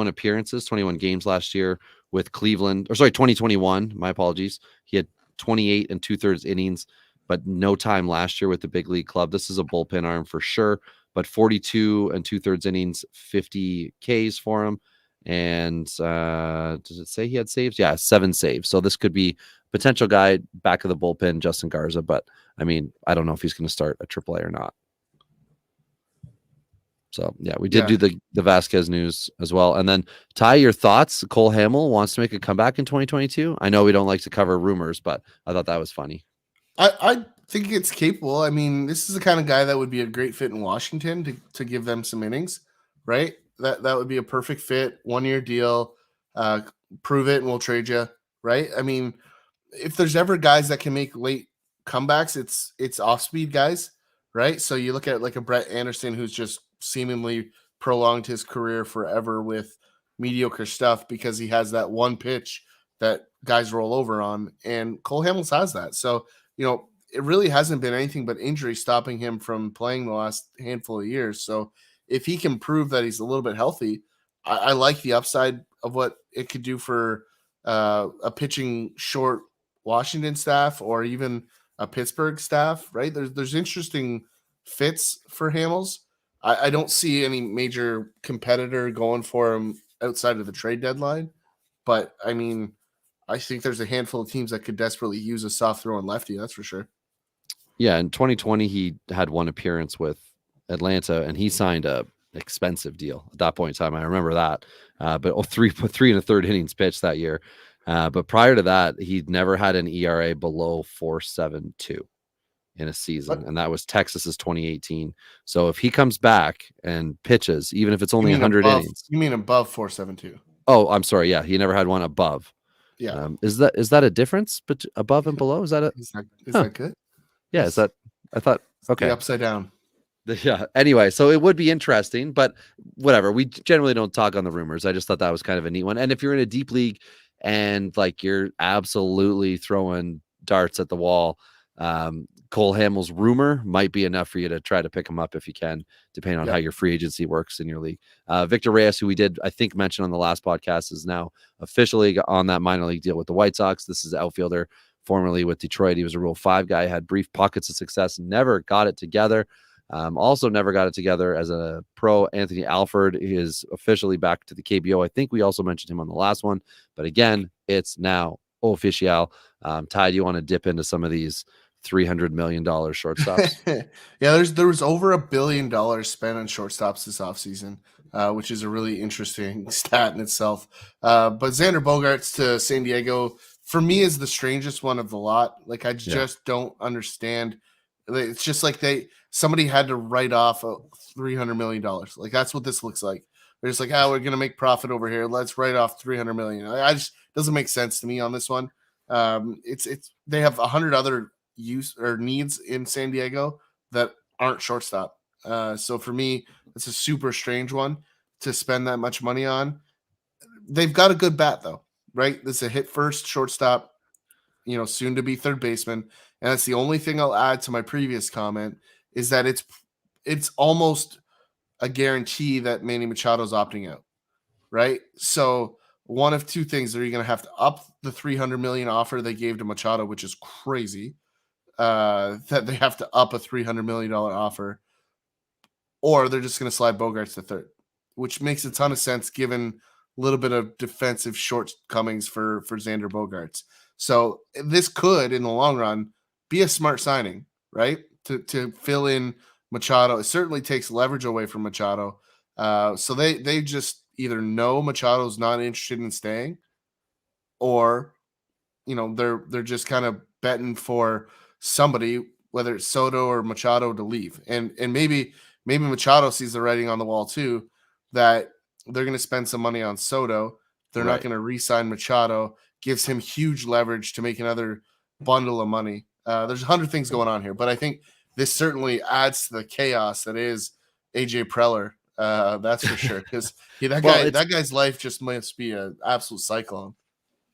appearances, 21 games last year with Cleveland, 2021, my apologies. He had 28 2/3 innings, but no time last year with the big league club. This is a bullpen arm for sure, but 42 2/3 innings, 50 Ks for him. And does it say he had saves? Yeah, 7 saves. So this could be potential guy back of the bullpen, Justin Garza. But I mean, I don't know if he's going to start at AAA or not. So yeah, we did do the Vasquez news as well. And then Ty, your thoughts? Cole Hamel wants to make a comeback in 2022. I know we don't like to cover rumors, but I thought that was funny. I think it's capable. I mean, this is the kind of guy that would be a great fit in Washington to give them some innings, right? That would be a perfect fit. 1-year deal. Prove it and we'll trade you, right? I mean, if there's ever guys that can make late comebacks, it's off-speed guys, right? So you look at like a Brett Anderson who's just seemingly prolonged his career forever with mediocre stuff because he has that one pitch that guys roll over on, and Cole Hamels has that. So, it really hasn't been anything but injury stopping him from playing the last handful of years. So if he can prove that he's a little bit healthy, I like the upside of what it could do for a pitching short Washington staff or even a Pittsburgh staff, right? There's interesting fits for Hamels. I don't see any major competitor going for him outside of the trade deadline. But, I mean, I think there's a handful of teams that could desperately use a soft throwing lefty, that's for sure. Yeah, in 2020, he had one appearance with Atlanta, and he signed a expensive deal at that point in time. I remember that. But 3 1/3 innings pitched that year. But prior to that, he'd never had an ERA below 4.72 in a season, and that was Texas's 2018. So if he comes back and pitches, even if it's only 100 innings, you mean above 4.72? Oh, I'm sorry. Yeah, he never had one above. Yeah. Is that a difference above and below? Is that that good? Yeah. Is that? I thought. Okay. The upside down. Yeah. Anyway, so it would be interesting, but whatever. We generally don't talk on the rumors. I just thought that was kind of a neat one. And if you're in a deep league and like you're absolutely throwing darts at the wall, Cole Hamels rumor might be enough for you to try to pick him up if you can, depending on how your free agency works in your league. Victor Reyes, who we did, I think, mention on the last podcast, is now officially on that minor league deal with the White Sox. This is outfielder formerly with Detroit. He was a Rule 5 guy, had brief pockets of success, never got it together. Also never got it together as a pro. Anthony Alford is officially back to the KBO. I think we also mentioned him on the last one, but again, it's now official. Ty, do you want to dip into some of these $300 million shortstops? Yeah, there was over $1 billion spent on shortstops this offseason, which is a really interesting stat in itself. But Xander Bogaerts to San Diego, for me, is the strangest one of the lot. Like, I just don't understand It's just like somebody had to write off $300 million. Like that's what this looks like. They're just like, we're gonna make profit over here. Let's write off $300 million. I just doesn't make sense to me on this one. It's they have 100 other use or needs in San Diego that aren't shortstop. So for me, it's a super strange one to spend that much money on. They've got a good bat though, right? This is a hit first shortstop, soon to be third baseman. And that's the only thing I'll add to my previous comment is that it's almost a guarantee that Manny Machado's opting out, right? So one of two things: are you going to have to up the $300 million offer they gave to Machado, which is crazy, that they have to up a $300 million offer, or they're just going to slide Bogaerts to third, which makes a ton of sense given a little bit of defensive shortcomings for Xander Bogaerts. So this could, in the long run, be a smart signing, right? To fill in Machado. It certainly takes leverage away from Machado. So they just either know Machado's not interested in staying, or they're just kind of betting for somebody, whether it's Soto or Machado, to leave. And maybe Machado sees the writing on the wall too, that they're going to spend some money on Soto. They're not going to re-sign Machado. Gives him huge leverage to make another bundle of money. There's 100 things going on here, but I think this certainly adds to the chaos that is AJ Preller. That's for sure. Because that guy's life just must be an absolute cyclone.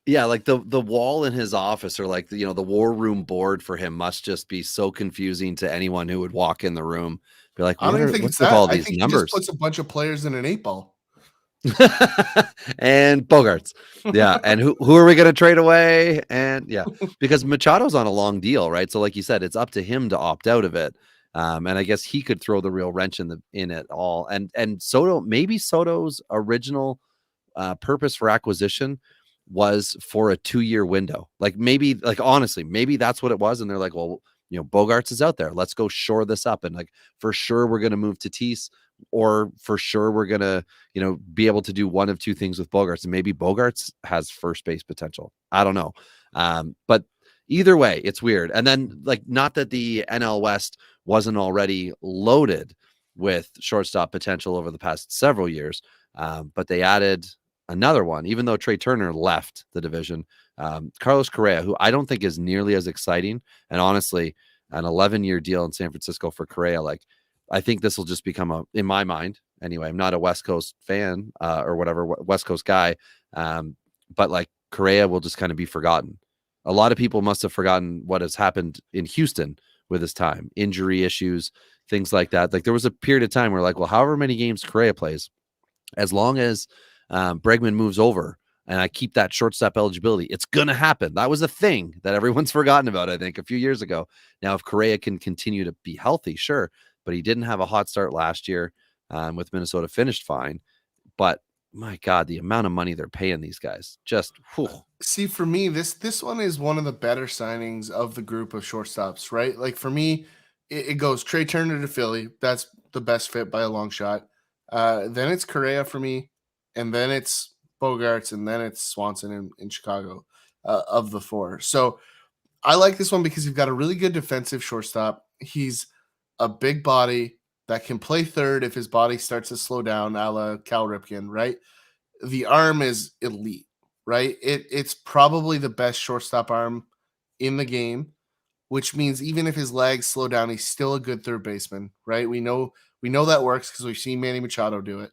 Yeah, like the wall in his office, or like the war room board for him must just be so confusing to anyone who would walk in the room. Be like, I don't even think it's that. All I these think numbers? He just puts a bunch of players in an 8-ball. And Bogaerts. Yeah. And who are we going to trade away? And yeah, because Machado's on a long deal, right? So like you said, it's up to him to opt out of it. And I guess he could throw the real wrench in it all. And Soto's original purpose for acquisition was for a 2-year window. Honestly, maybe that's what it was. And they're like, well, Bogaerts is out there. Let's go shore this up. And for sure, we're going to move Tatis, or for sure, we're going to, be able to do one of two things with Bogaerts. And maybe Bogaerts has first base potential. I don't know. But either way, it's weird. And then not that the NL West wasn't already loaded with shortstop potential over the past several years. But they added another one, even though Trey Turner left the division. Carlos Correa, who I don't think is nearly as exciting. And honestly, an 11-year deal in San Francisco for Correa, I think this will just become in my mind anyway, I'm not a West Coast fan or whatever, West Coast guy. But Correa will just kind of be forgotten. A lot of people must have forgotten what has happened in Houston with his time, injury issues, things like that. There was a period of time where however many games Correa plays, as long as Bregman moves over and I keep that shortstop eligibility, it's going to happen. That was a thing that everyone's forgotten about, I think, a few years ago. Now, if Correa can continue to be healthy, sure, but he didn't have a hot start last year with Minnesota, finished fine. But my God, the amount of money they're paying these guys, just whew. See, for me, this one is one of the better signings of the group of shortstops, right? For me, it goes Trey Turner to Philly. That's the best fit by a long shot. Then it's Correa for me, and then it's Bogaerts, and then it's Swanson in Chicago of the four. So I like this one because you've got a really good defensive shortstop. He's a big body that can play third if his body starts to slow down, a la Cal Ripken, right? The arm is elite, right? It's probably the best shortstop arm in the game, which means even if his legs slow down, he's still a good third baseman, right? We know that works because we've seen Manny Machado do it.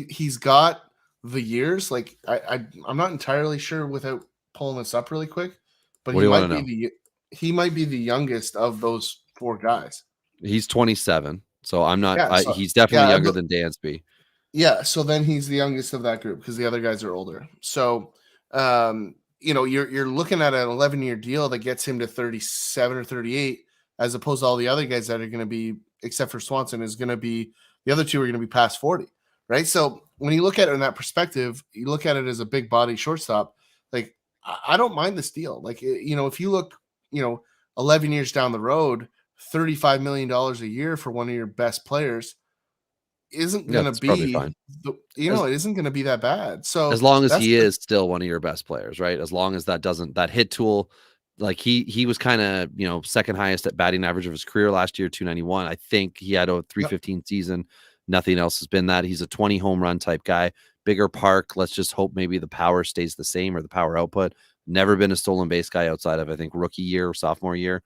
He's got the years. I'm not entirely sure without pulling this up really quick, but he might be the youngest of those four guys. He's 27, so I'm not. He's definitely younger than Dansby. Yeah, so then he's the youngest of that group because the other guys are older. So, you're looking at an 11-year deal that gets him to 37 or 38, as opposed to all the other guys that are going to be, except for Swanson, the other two are going to be past 40, right? So when you look at it in that perspective, you look at it as a big body shortstop. I don't mind this deal. If you look, 11 years down the road, $35 million a year for one of your best players isn't going to be, it isn't going to be that bad. So as long as he is still one of your best players, right? As long as that hit tool like he was kind of, second highest at batting average of his career last year, 291. I think he had a 315 season. Nothing else has been that. He's a 20 home run type guy, bigger park. Let's just hope maybe the power stays the same, or the power output. Never been a stolen base guy outside of, I think, rookie year or sophomore year.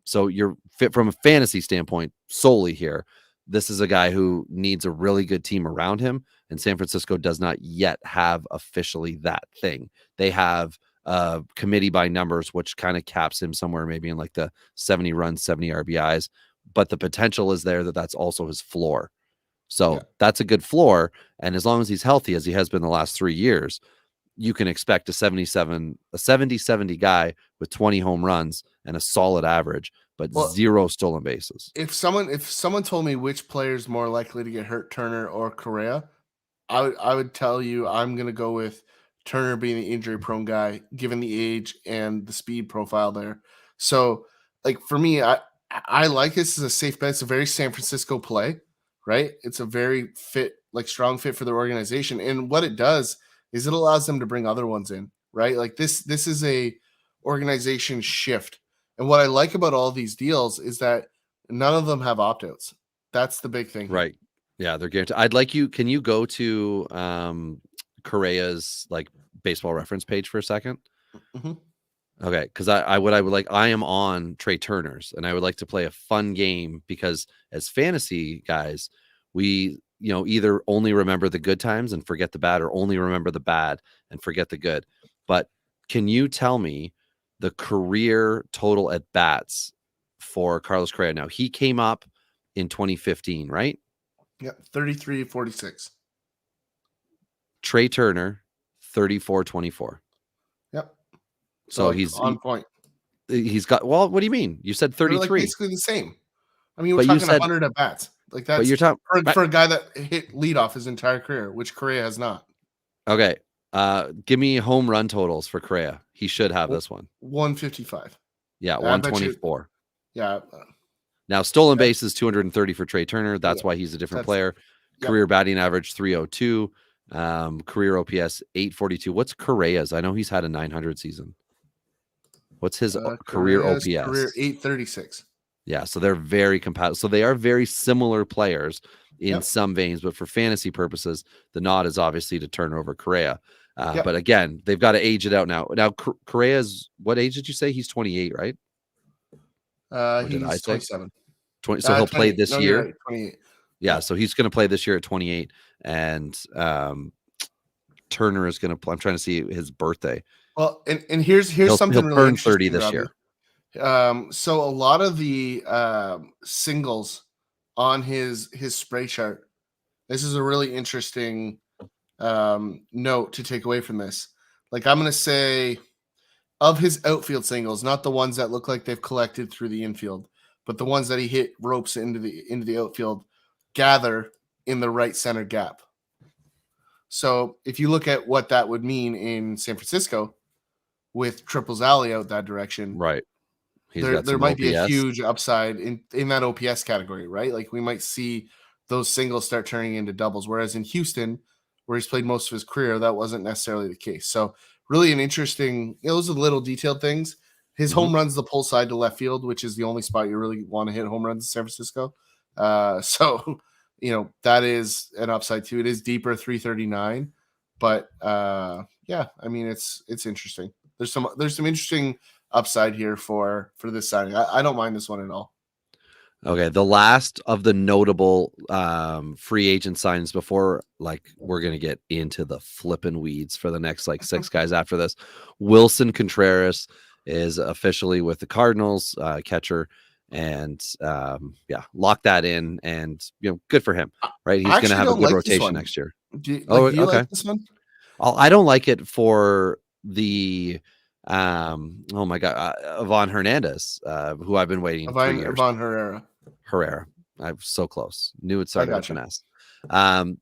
So you're fit from a fantasy standpoint solely here. This is a guy who needs a really good team around him, and San Francisco does not yet have officially that thing. They have a committee by numbers, which kind of caps him somewhere maybe in like the 70 runs, 70 RBIs, but the potential is there that that's also his floor. So that's a good floor. And as long as he's healthy, as he has been the last 3 years, you can expect a 70-70 guy with 20 home runs and a solid average, but 0 stolen bases. If someone told me which player is more likely to get hurt, Turner or Correa, I would tell you I'm going to go with Turner being the injury prone guy, given the age and the speed profile there. So, like, for me, I like this as a safe bet. It's a very San Francisco play, right? It's a very strong fit for their organization. And what it does is it allows them to bring other ones in, right? Like this is a organization shift. And what I like about all these deals is that none of them have opt-outs. That's the big thing. Right. Yeah, they're guaranteed. Can you go to Correa's like baseball reference page for a second? Mm-hmm. Okay, because I would like, I am on Trey Turner's, and I would like to play a fun game, because as fantasy guys, we either only remember the good times and forget the bad, or only remember the bad and forget the good. But can you tell me the career total at bats for Carlos Correa? Now, he came up in 2015, right? Yeah, 33-46. Trey Turner, 34-24. Yep. So he's on point. He's got, well, what do you mean? You said 33. They're like basically the same. I mean, we're talking 100 at bats. Like that's, but you're talking for a guy that hit leadoff his entire career, which Correa has not. Okay. Give me home run totals for Correa. He should have this one. 155. Yeah, 124. Yeah. Now, stolen bases 230 for Trey Turner. That's why he's a different player. Career batting average 302. Career OPS 842. What's Correa's? I know he's had a 900 season. What's his career OPS? Career 836. Yeah, so they're very compatible. So they are very similar players in some veins, but for fantasy purposes, the nod is obviously to turn over Correa. But again, they've got to age it out now. Now, Correa's, what age did you say? He's 28, right? He's 27. 20, so he'll play this year. Right, 28. Yeah, so he's going to play this year at 28, and Turner is going to play. I'm trying to see his birthday. Well, and here's something he'll really turn interesting, 30 this year. So a lot of the singles on his spray chart. This is a really interesting note to take away from this. Like, I'm going to say, of his outfield singles, not the ones that look like they've collected through the infield, but the ones that he hit ropes into the outfield, gather in the right center gap. So if you look at what that would mean in San Francisco with Triples Alley out that direction, right? There might be a huge upside in that OPS category, right? Like, we might see those singles start turning into doubles, whereas in Houston, where he's played most of his career, that wasn't necessarily the case. So really an interesting, those are little detailed things. His home runs the pull side to left field, which is the only spot you really want to hit home runs in San Francisco. So, that is an upside too. It is deeper, 339, but yeah, I mean, it's interesting. There's some interesting upside here for this signing. I don't mind this one at all. Okay, the last of the notable free agent signings before, like, we're gonna get into the flipping weeds for the next like 6 guys after this. Wilson Contreras is officially with the Cardinals, catcher, and lock that in, and good for him, right? He's gonna have a good rotation next year. Do you like this one? I don't like it for the oh my god, Ivan Hernandez, who I've been waiting 3 years. Ivan Herrera. I'm so close. Knew it started with an S.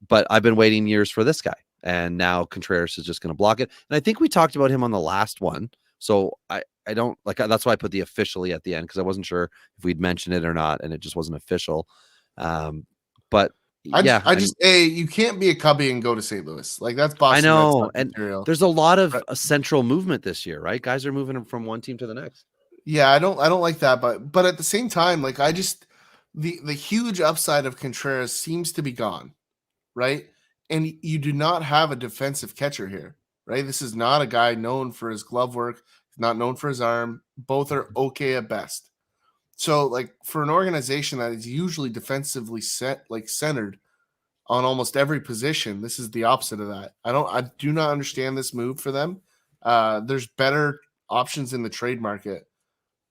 But I've been waiting years for this guy, and now Contreras is just going to block it. And I think we talked about him on the last one, so I don't like. That's why I put the officially at the end, because I wasn't sure if we'd mentioned it or not, and it just wasn't official. But You can't be a Cubby and go to St. Louis. Like that's I Boston Red know, Sox and material. there's a lot of Right. central movement this year, right? Guys are moving from one team to the next. Yeah, I don't like that, but at the same time, like the huge upside of Contreras seems to be gone, right? And you do not have a defensive catcher here, right? This is not a guy known for his glove work, not known for his arm. Both are okay at best. So, like for an organization that is usually defensively centered on almost every position, this is the opposite of that. I do not understand this move for them. There's better options in the trade market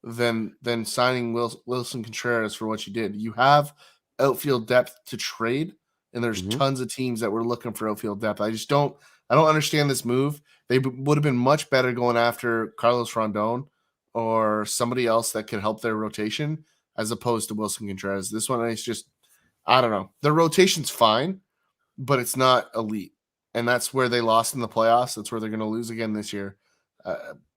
than signing Wilson Contreras for what you did. You have outfield depth to trade, and there's tons of teams that were looking for outfield depth. I don't understand this move. They would have been much better going after Carlos Rondon or somebody else that could help their rotation as opposed to Wilson Contreras. This one is just, I don't know. Their rotation's fine, but it's not elite. And that's where they lost in the playoffs. That's where they're going to lose again this year.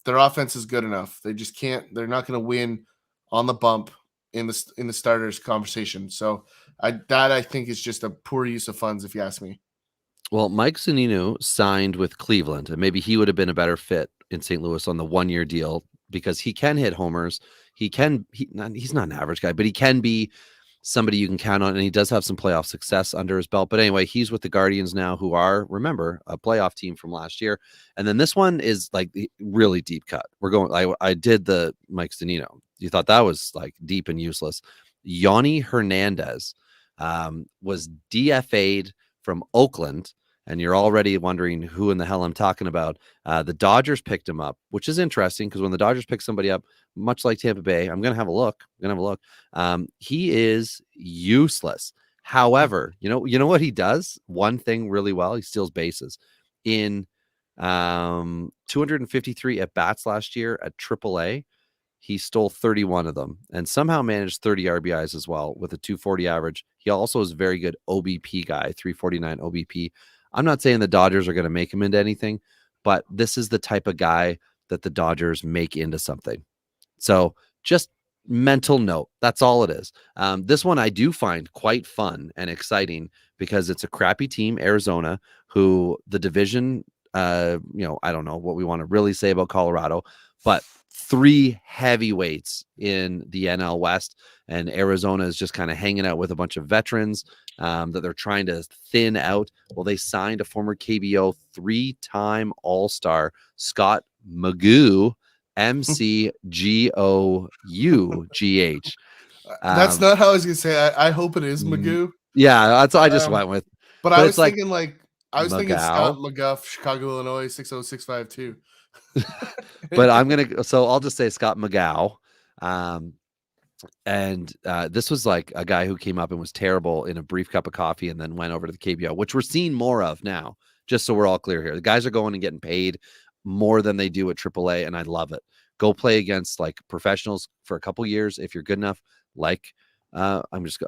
Their offense is good enough. They just can't. They're not going to win on the bump in the starters conversation. So I think is just a poor use of funds, if you ask me. Well, Mike Zunino signed with Cleveland, and maybe he would have been a better fit in St. Louis on the 1-year deal because he can hit homers. He's not an average guy, but he can be somebody you can count on, and he does have some playoff success under his belt. But anyway, he's with the Guardians now, who are, remember, a playoff team from last year. And then this one is like really deep cut. I did the Mike Zunino. You thought that was like deep and useless. Yonny Hernandez was DFA'd from Oakland, and you're already wondering who in the hell I'm talking about. The Dodgers picked him up, which is interesting because when the Dodgers pick somebody up, much like Tampa Bay, I'm going to have a look. He is useless. However, you know what he does? One thing really well. He steals bases. In 253 at bats last year at AAA, he stole 31 of them and somehow managed 30 RBIs as well with a 240 average. He also is a very good OBP guy, 349 OBP. I'm not saying the Dodgers are going to make him into anything, but this is the type of guy that the Dodgers make into something. So just mental note. That's all it is. This one I do find quite fun and exciting because it's a crappy team, Arizona, who the division, I don't know what we want to really say about Colorado, but 3 heavyweights in the NL West, and Arizona is just kind of hanging out with a bunch of veterans that they're trying to thin out. Well, they signed a former KBO 3-time All-Star, Scott Magoo, McGoughh. That's not how I was going to say. I hope it is Magoo. Yeah, that's what I just went with. But I was thinking Scott McGuff, Chicago, Illinois, 60652. But I'll just say Scott McGough. And this was like a guy who came up and was terrible in a brief cup of coffee and then went over to the KBO, which we're seeing more of now, just so we're all clear here. The guys are going and getting paid more than they do at AAA, and I love it. Go play against like professionals for a couple years if you're good enough. Like I'm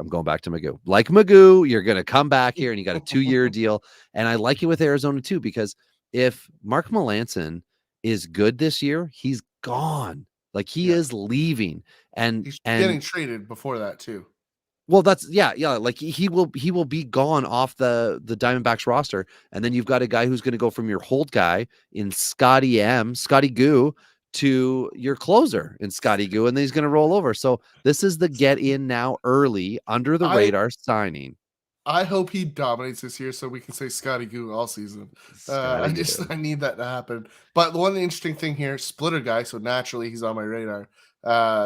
going back to Magoo. Like Magoo, you're going to come back here and you got a 2-year deal. And I like it with Arizona too, because if Mark Melancon is good this year, he's gone. Like he is leaving, and he's getting traded before that too. Well, that's like he will be gone off the Diamondbacks roster, and then you've got a guy who's going to go from your hold guy in Scotty Goo to your closer in Scotty Goo, and then he's going to roll over. So this is the get in now early under the radar signing. I hope he dominates this year so we can say Scotty Goo all season. I need that to happen. But the one interesting thing here, splitter guy, so naturally he's on my radar.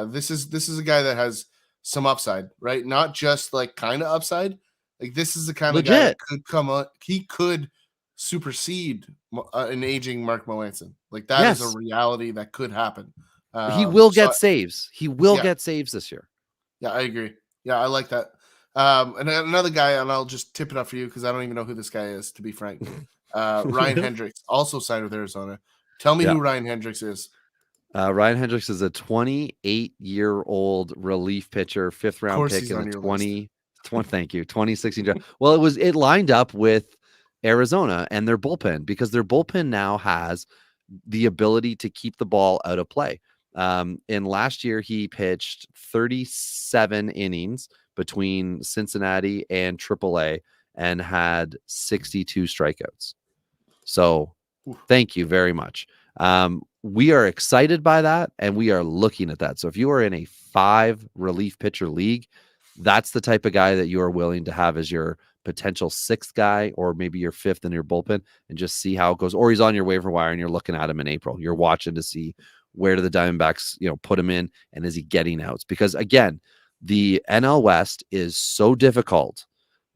This is a guy that has some upside, right? Not just like kind of upside. Like this is the kind of guy that could come up. He could supersede an aging Mark Melancon. Like that is a reality that could happen. He will get saves. He will get saves this year. Yeah, I agree. Yeah, I like that. And another guy, and I'll just tip it up for you because I don't even know who this guy is, to be frank. Ryan Hendricks, also signed with Arizona. Tell me who Ryan Hendricks is. Ryan Hendricks is a 28-year-old relief pitcher, 5th-round pick in the 2016 draft. Well, it lined up with Arizona and their bullpen because their bullpen now has the ability to keep the ball out of play. In last year, he pitched 37 innings, between Cincinnati and AAA and had 62 strikeouts. So thank you very much. We are excited by that, and we are looking at that. So if you are in a 5 relief pitcher league, that's the type of guy that you are willing to have as your potential 6th guy, or maybe your 5th in your bullpen, and just see how it goes. Or he's on your waiver wire and you're looking at him in April. You're watching to see where do the Diamondbacks, put him in, and is he getting outs? Because again, the NL West is so difficult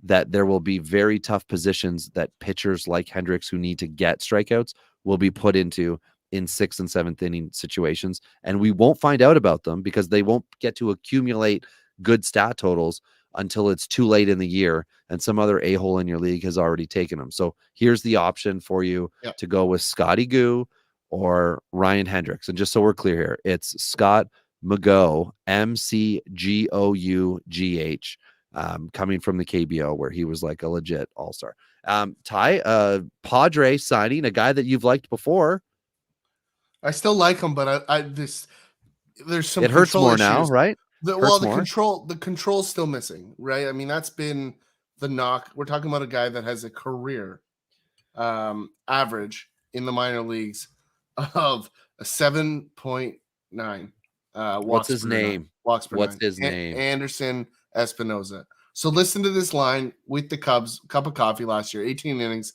that there will be very tough positions that pitchers like Hendricks, who need to get strikeouts, will be put into in 6th and 7th inning situations. And we won't find out about them because they won't get to accumulate good stat totals until it's too late in the year and some other a-hole in your league has already taken them. So here's the option for you to go with Scotty Goo or Ryan Hendricks. And just so we're clear here, it's Scott McGough, McGough, coming from the KBO, where he was like a legit all-star. Ty, Padre signing a guy that you've liked before. I still like him, but there's some. It hurts more issues now, right? The control's still missing, right? I mean, that's been the knock. We're talking about a guy that has a career average in the minor leagues of a 7.9. What's his name? Walks per What's nine. his name? Anderson Espinoza. So listen to this line with the Cubs, cup of coffee last year, 18 innings,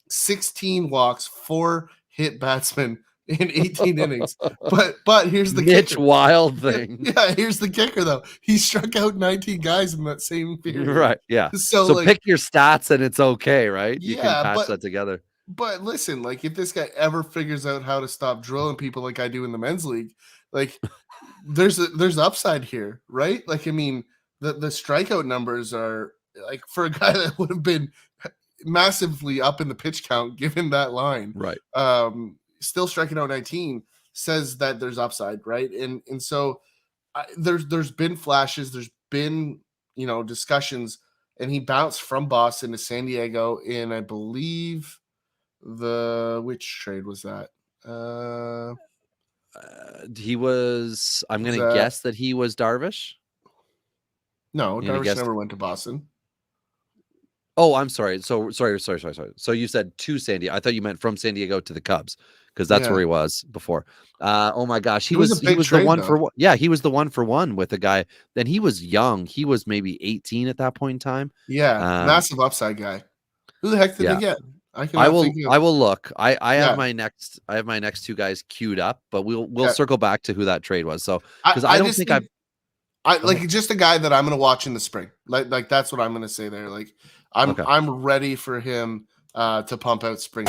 16 walks, 4 hit batsmen in 18 innings. But here's the Mitch kicker. Wild thing. Yeah, here's the kicker though. He struck out 19 guys in that same period. Right. Yeah. So pick your stats and it's okay, right? You can patch that together. But listen, like if this guy ever figures out how to stop drilling people like I do in the men's league, like there's upside here, right? Like I mean, the strikeout numbers are like for a guy that would have been massively up in the pitch count given that line. Right. Still striking out 19 says that there's upside, right? And so there's been flashes, there's been discussions, and he bounced from Boston to San Diego in, I believe, which trade was that? He was. I'm going to guess that he was Darvish. No, Darvish never went to Boston. Oh, I'm sorry. So sorry. So you said to San Diego. I thought you meant from San Diego to the Cubs, because that's where he was before. Oh my gosh, he was the one for one. Yeah, he was the 1-for-1 with a guy. Then he was young. He was maybe 18 at that point in time. Yeah, massive upside guy. Who the heck did they get? I will look. I have my next 2 guys queued up, but we'll circle back to who that trade was. So because I don't think I like just a guy that I'm going to watch in the spring. Like that's what I'm going to say there. Like I'm ready for him to pump out spring.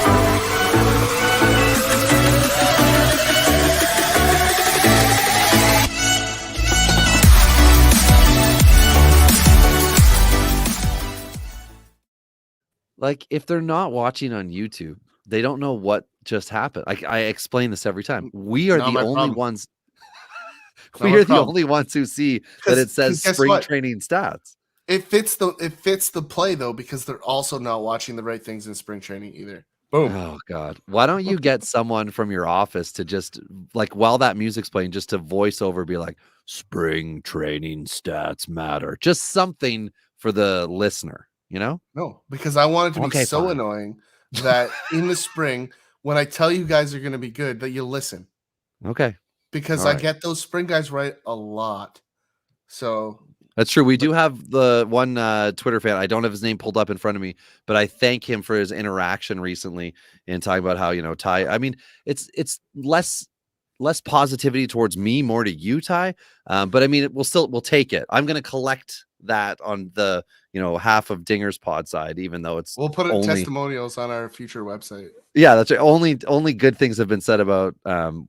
Like if they're not watching on YouTube, they don't know what just happened. I explain this every time. We are the only ones. We are the only ones who see that it says spring training stats. It fits the play though, because they're also not watching the right things in spring training either. Boom. Oh God. Why don't you get someone from your office to just like while that music's playing, just to voice over, be like, spring training stats matter. Just something for the listener, No, because I want it to be so annoying that in the spring, when I tell you guys are going to be good, that you listen. Okay. Because I get those spring guys right a lot. So that's true. We do have the one Twitter fan. I don't have his name pulled up in front of me, but I thank him for his interaction recently in talking about how, Ty, I mean, it's less positivity towards me, more to you, Ty. But I mean, we'll take it. I'm going to collect that on the, half of Dinger's pod side, even though we'll put it testimonials on our future website. Yeah, that's right. Only good things have been said about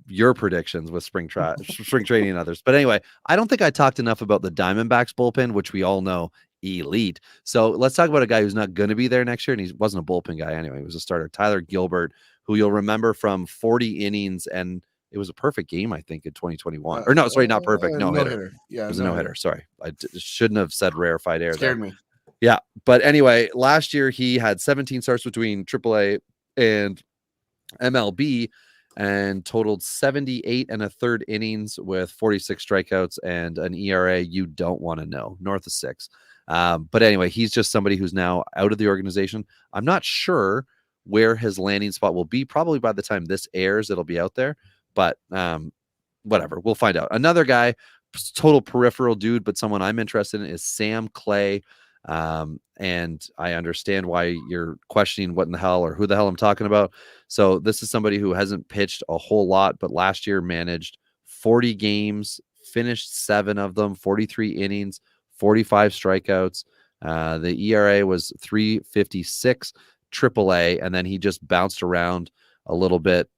your predictions with spring training and others. But anyway, I don't think I talked enough about the Diamondbacks bullpen, which we all know elite. So let's talk about a guy who's not going to be there next year, and he wasn't a bullpen guy anyway. He was a starter, Tyler Gilbert, who you'll remember from 40 innings, and it was a perfect game, I think, in 2021. Or no, sorry, not perfect. No hitter. Yeah, it was a no hitter. Sorry, I shouldn't have said rarefied air. Scared me. Yeah, but anyway, last year he had 17 starts between AAA and MLB, and totaled 78 and a third innings with 46 strikeouts and an ERA you don't want to know, north of 6. But anyway, he's just somebody who's now out of the organization. I'm not sure where his landing spot will be. Probably by the time this airs, it'll be out there. But whatever, we'll find out. Another guy, total peripheral dude, but someone I'm interested in is Sam Clay. And I understand why you're questioning what in the hell or who the hell I'm talking about. So this is somebody who hasn't pitched a whole lot, but last year managed 40 games, finished 7 of them, 43 innings, 45 strikeouts. The ERA was 3.56, AAA, and then he just bounced around a little bit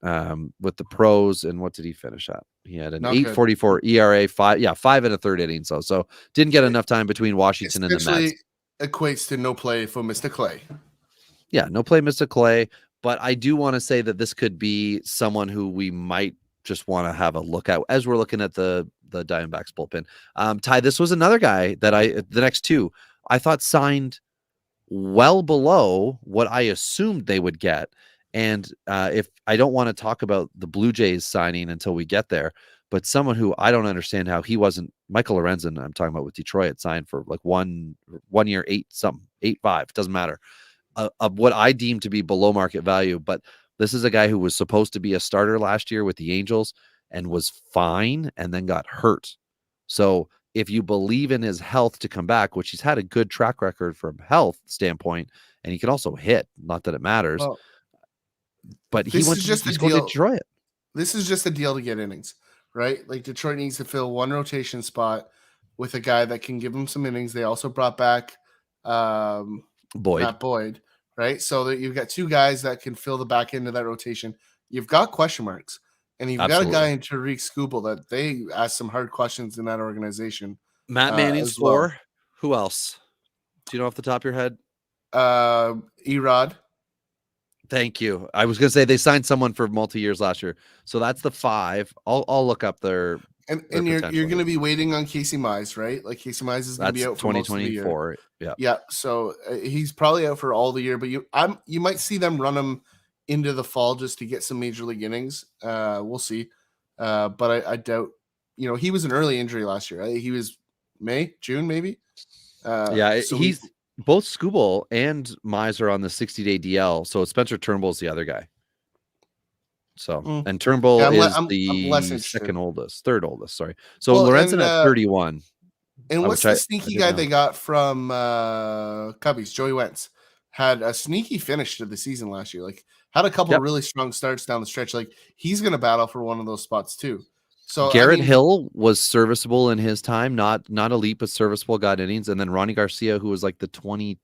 with the pros. And what did he finish at? He had an 8.44 ERA, 5 and a third innings. So didn't get enough time between Washington and the Mets. Equates to no play for Mr. Clay. Yeah, no play, Mr. Clay. But I do want to say that this could be someone who we might just want to have a look at as we're looking at the Diamondbacks bullpen. Ty, this was another guy that the next two I thought signed well below what I assumed they would get. And if I don't want to talk about the Blue Jays signing until we get there, but someone who I don't understand how he wasn't Michael Lorenzen, I'm talking about with Detroit, signed for like one year, 8.5. It doesn't matter. Of what I deem to be below market value. But this is a guy who was supposed to be a starter last year with the Angels and was fine and then got hurt. So if you believe in his health to come back, which he's had a good track record from health standpoint, and he can also hit, not that it matters. Well, but he went to Detroit. This is just a deal to get innings, right? Like Detroit needs to fill one rotation spot with a guy that can give them some innings. They also brought back Matt Boyd, right? So that you've got 2 guys that can fill the back end of that rotation. You've got question marks, and you've got a guy in Tariq Skubal that they asked some hard questions in that organization. Matt Manning's 4. Well. Who else? Do you know off the top of your head? Erod. Thank you. I was going to say they signed someone for multi-years last year. So that's the 5. I'll look up their and you're going to be waiting on Casey Mize, right? Like Casey Mize is going to be out for 2024. Yeah. So he's probably out for all the year, but you might see them run him into the fall just to get some major league innings. We'll see. But I doubt, he was an early injury last year. He was June, maybe. So he's both Skubal and Mize are on the 60-day DL. So Spencer Turnbull's the other guy. So, and Turnbull is the third oldest. Sorry. So Lorenzen at 31. And what's the sneaky guy they got from Cubbies? Joey Wentz had a sneaky finish to the season last year. Like had a couple of really strong starts down the stretch. Like he's going to battle for one of those spots too. So Garrett Hill was serviceable in his time, not elite, but serviceable, got innings. And then Ronnie Garcia, who was like the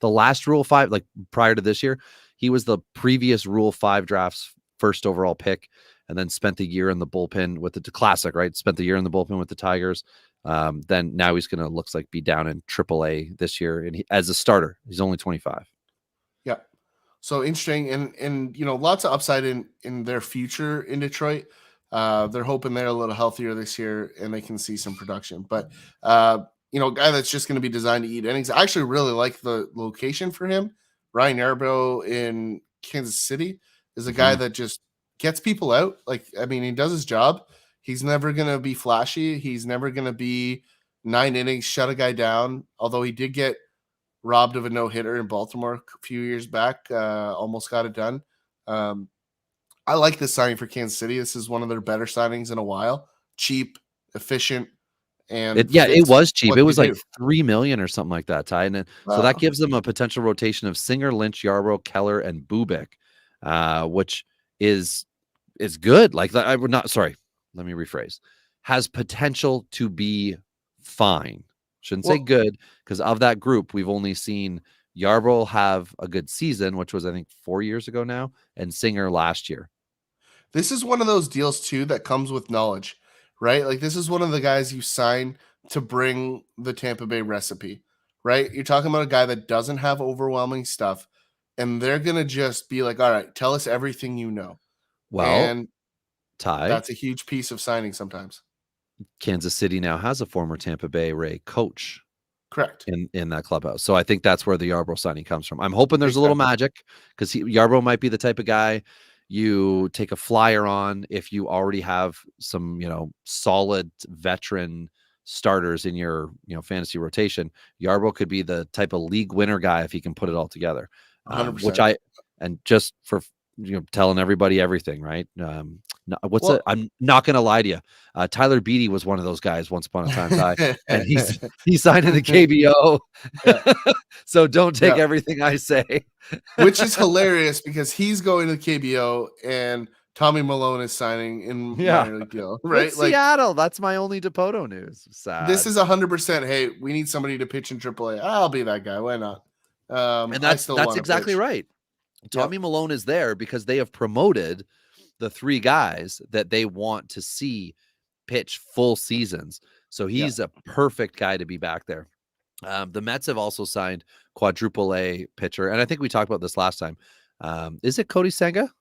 last Rule 5, like prior to this year, he was the previous Rule 5 drafts first overall pick, and then spent the year in the bullpen with the classic, right? Spent the year in the bullpen with the Tigers. Then now he's going to looks like be down in AAA this year, and as a starter, he's only 25. Yeah, so interesting, and lots of upside in their future in Detroit. They're hoping they're a little healthier this year and they can see some production. But a guy that's just going to be designed to eat innings. I actually really like the location for him. Ryan Yarbrough in Kansas City is a guy that just gets people out. Like, I mean, he does his job. He's never going to be flashy. He's never going to be 9 innings, shut a guy down. Although he did get robbed of a no-hitter in Baltimore a few years back. Almost got it done. I like this signing for Kansas City. This is one of their better signings in a while. Cheap, efficient, and it was cheap. It was like $3 million or something like that, Ty. And so that gives them a potential rotation of Singer, Lynch, Yarbrough, Keller, and Bubic, which is good. Like I would not. Sorry, let me rephrase. Has potential to be fine. Shouldn't say good, because of that group, we've only seen Yarbrough have a good season, which was I think 4 years ago now, and Singer last year. This is one of those deals too that comes with knowledge, right? Like this is one of the guys you sign to bring the Tampa Bay recipe, right? You're talking about a guy that doesn't have overwhelming stuff, and they're going to just be like, all right, tell us everything you know. Well, and Ty, that's a huge piece of signing sometimes. Kansas City now has a former Tampa Bay Ray coach. Correct. In that clubhouse. So I think that's where the Yarbrough signing comes from. I'm hoping there's a little magic, because Yarbrough might be the type of guy, you take a flyer on if you already have some, solid veteran starters in your, fantasy rotation. Yarbrough could be the type of league winner guy if he can put it all together. 100%. And just for, telling everybody everything, right? Well, I'm not going to lie to you. Tyler Beatty was one of those guys once upon a time, Ty, and he signed in the KBO. Yeah. So don't take Yeah. everything I say. Which is hilarious because he's going to the KBO and Tommy Malone is signing in minor league deal, right? Like Seattle. That's my only DePoto news. Sad. This is 100%. Hey, we need somebody to pitch in AAA. I'll be that guy. Why not? And that's exactly right. Tommy Malone is there because they have promoted the 3 guys that they want to see pitch full seasons. So he's a perfect guy to be back there. The Mets have also signed quadruple A pitcher, and I think we talked about this last time. Is it Cody Senga?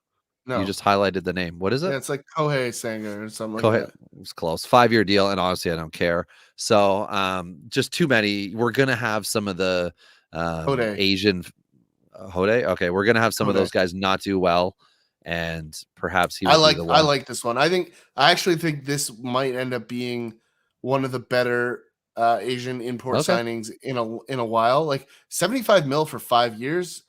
No. You just highlighted the name. What is it? Yeah, it's like Kohei Senga or something like that. It was close. 5-year deal, and honestly, I don't care. So just too many. We're going to have some of the Asian Hode. Okay, we're going to have some of those guys not do well, and perhaps he will be the one. I like this one. I actually think this might end up being one of the better Asian import signings in a while. Like 75 mil for 5 years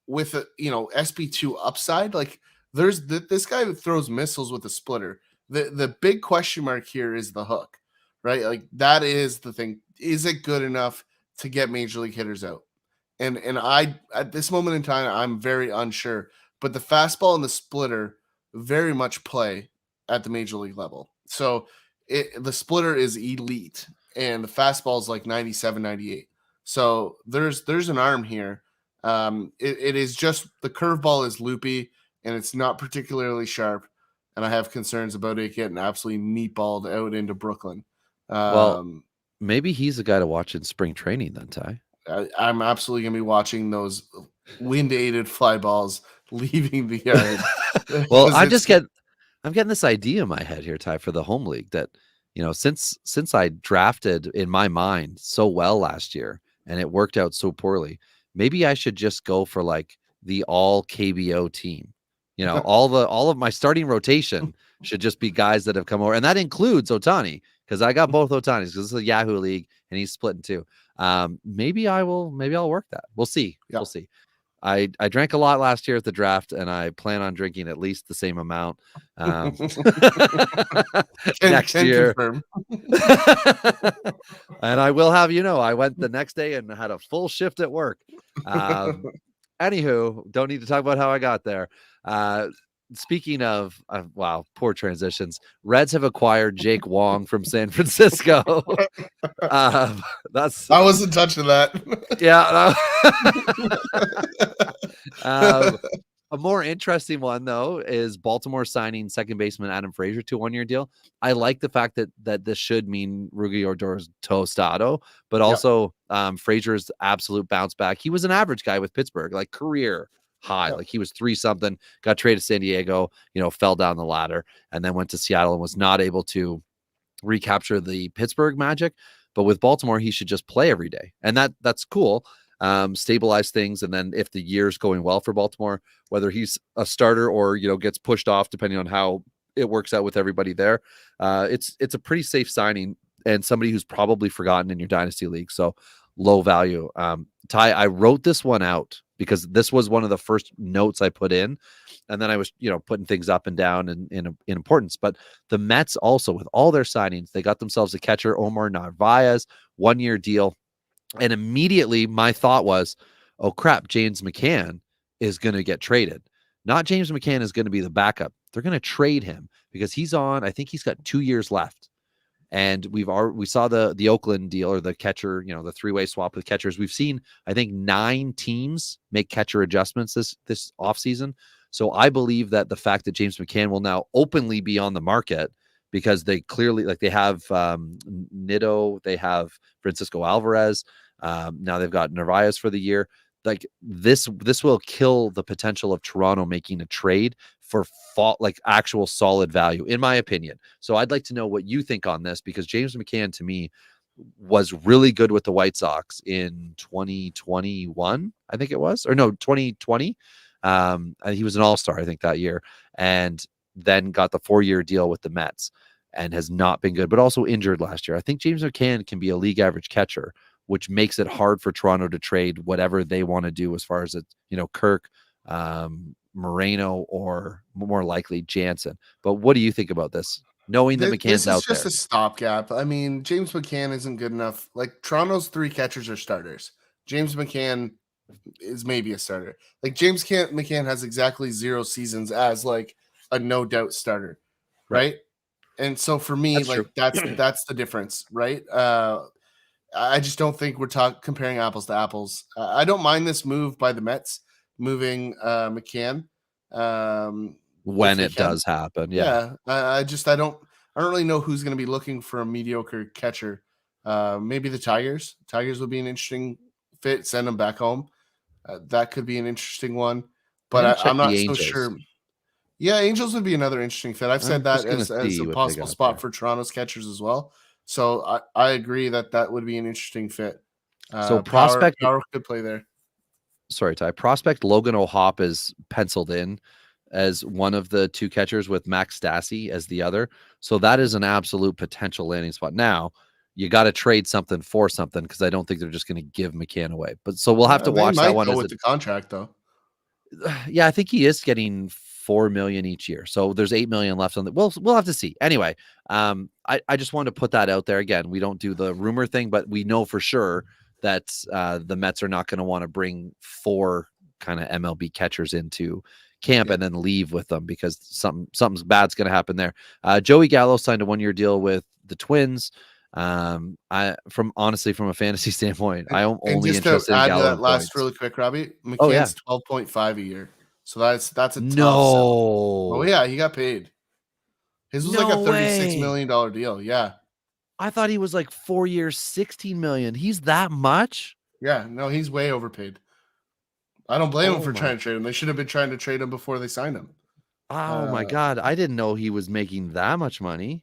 with a SB2 upside. Like there's this guy that throws missiles with a splitter. The big question mark here is the hook, right? Like that is the thing. Is it good enough to get major league hitters out? And I at this moment in time I'm very unsure. But the fastball and the splitter very much play at the major league level. So the splitter is elite and the fastball is like 97, 98. So there's an arm here. It is just the curveball is loopy and it's not particularly sharp. And I have concerns about it getting absolutely meatballed out into Brooklyn. Well, maybe he's the guy to watch in spring training then, Ty. I'm absolutely going to be watching those wind-aided fly balls leaving the yard. Well, I'm getting this idea in my head here, Ty, for the home league that, since I drafted in my mind so well last year and it worked out so poorly, maybe I should just go for like the all KBO team. All of my starting rotation should just be guys that have come over, and that includes Ohtani because I got both Ohtanis because this is a Yahoo league and he's split in 2. Maybe I'll work that. We'll see. Yeah. We'll see. I drank a lot last year at the draft, and I plan on drinking at least the same amount next year. And I will have I went the next day and had a full shift at work. Anywho, don't need to talk about how I got there. Speaking of wow, poor transitions. Reds have acquired Jake Wong from San Francisco. I wasn't touching that. Yeah. A more interesting one though is Baltimore signing second baseman Adam Frazier to a 1-year deal. I like the fact that this should mean Rugi Odor's tostado, but also Frazier's absolute bounce back. He was an average guy with Pittsburgh, like career high. Like he was 3-something, got traded to San Diego, fell down the ladder and then went to Seattle and was not able to recapture the Pittsburgh magic. But with Baltimore, he should just play every day. And that's cool. Stabilize things. And then if the year's going well for Baltimore, whether he's a starter or, gets pushed off, depending on how it works out with everybody there, it's a pretty safe signing and somebody who's probably forgotten in your dynasty league. So low value. Ty, I wrote this one out because this was one of the first notes I put in. And then I was, putting things up and down in importance. But the Mets also, with all their signings, they got themselves a catcher, Omar Narvaez, 1-year deal. And immediately my thought was, oh crap, James McCann is going to get traded. Not James McCann is going to be the backup. They're going to trade him because I think he's got 2 years left. And we saw the Oakland deal or the catcher, the 3-way swap with catchers. We've seen, I think, 9 teams make catcher adjustments this offseason. So I believe that the fact that James McCann will now openly be on the market because they clearly, like, they have Nitto, they have Francisco Alvarez. Now they've got Narvaez for the year. Like this will kill the potential of Toronto making a trade for actual solid value, in my opinion. So I'd like to know what you think on this, because James McCann to me was really good with the White Sox in 2021, I think it was, or no, 2020. He was an all-star, I think, that year, and then got the 4-year deal with the Mets and has not been good, but also injured last year. I think James McCann can be a league average catcher, which makes it hard for Toronto to trade whatever they want to do as far as Kirk, Moreno, or more likely Jansen. But what do you think about this? Knowing that McCann's This is out just there. a stopgap. I mean, James McCann isn't good enough. Like Toronto's 3 catchers are starters. James McCann is maybe a starter. Like McCann has exactly 0 seasons as like a no doubt starter, right? And so for me, That's like true. that's the difference, right? I just don't think we're comparing apples to apples. I don't mind this move by the Mets moving McCann if When they it can. does happen, yeah. Yeah, I don't really know who's going to be looking for a mediocre catcher. Maybe the Tigers. Tigers would be an interesting fit. Send them back home. That could be an interesting one. I'm But gonna check I'm the not so Angels. sure. Yeah, Angels would be another interesting fit. I've said I'm that just gonna as see a what they possible got spot there. for Toronto's catchers as well. So I agree that would be an interesting fit. So Power prospect could play there. sorry, Ty. Prospect Logan O'Hoppe is penciled in as one of the 2 catchers with Max Stassi as the other. So that is an absolute potential landing spot. Now, you got to trade something for something because I don't think they're just going to give McCann away. But so we'll have to They watch that might one go as with the contract though. yeah, I think he is getting 4 million each year. So there's 8 million left on the we'll have to see. Anyway, I just wanted to put that out there again. We don't do the rumor thing, but we know for sure that the Mets are not going to want to bring 4 kind of MLB catchers into camp and then leave with them because something's bad's going to happen there. Joey Gallo signed a 1-year deal with the Twins. From a fantasy standpoint, I'm And only just to interested in add to Gallo that in last points. really quick, Robbie, Oh yeah. McCann's 12.5 a year. So that's a tough sell. Oh No. yeah, he got paid. His was like a No $36 way. million deal. Yeah. I thought he was like 4 years, 16 million. He's that much? Yeah. No, he's way overpaid. I don't blame him Oh for my. trying to trade him. They should have been trying to trade him before they signed him. Oh my Uh, God. I didn't know he was making that much money.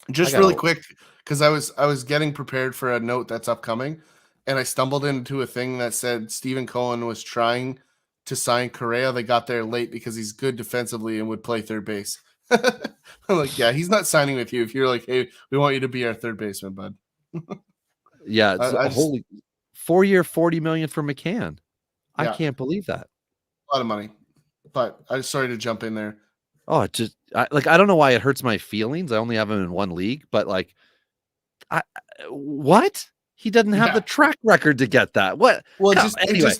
I just really gotta quick, because I was getting prepared for a note that's upcoming, and I stumbled into a thing that said Stephen Cohen was trying to sign Correa. They got there late because he's good defensively and would play third base. I'm like, yeah, he's not signing with you if you're like, hey, we want you to be our third baseman, bud. yeah, it's I a just, holy 4-year, 40 million for McCann. I yeah, can't believe that. a lot of money. But I just sorry to jump in there. Oh, it just I don't know why it hurts my feelings. I only have him in 1 league, but like what? He doesn't have the Yeah. track record to get that. What? Well, Anyway,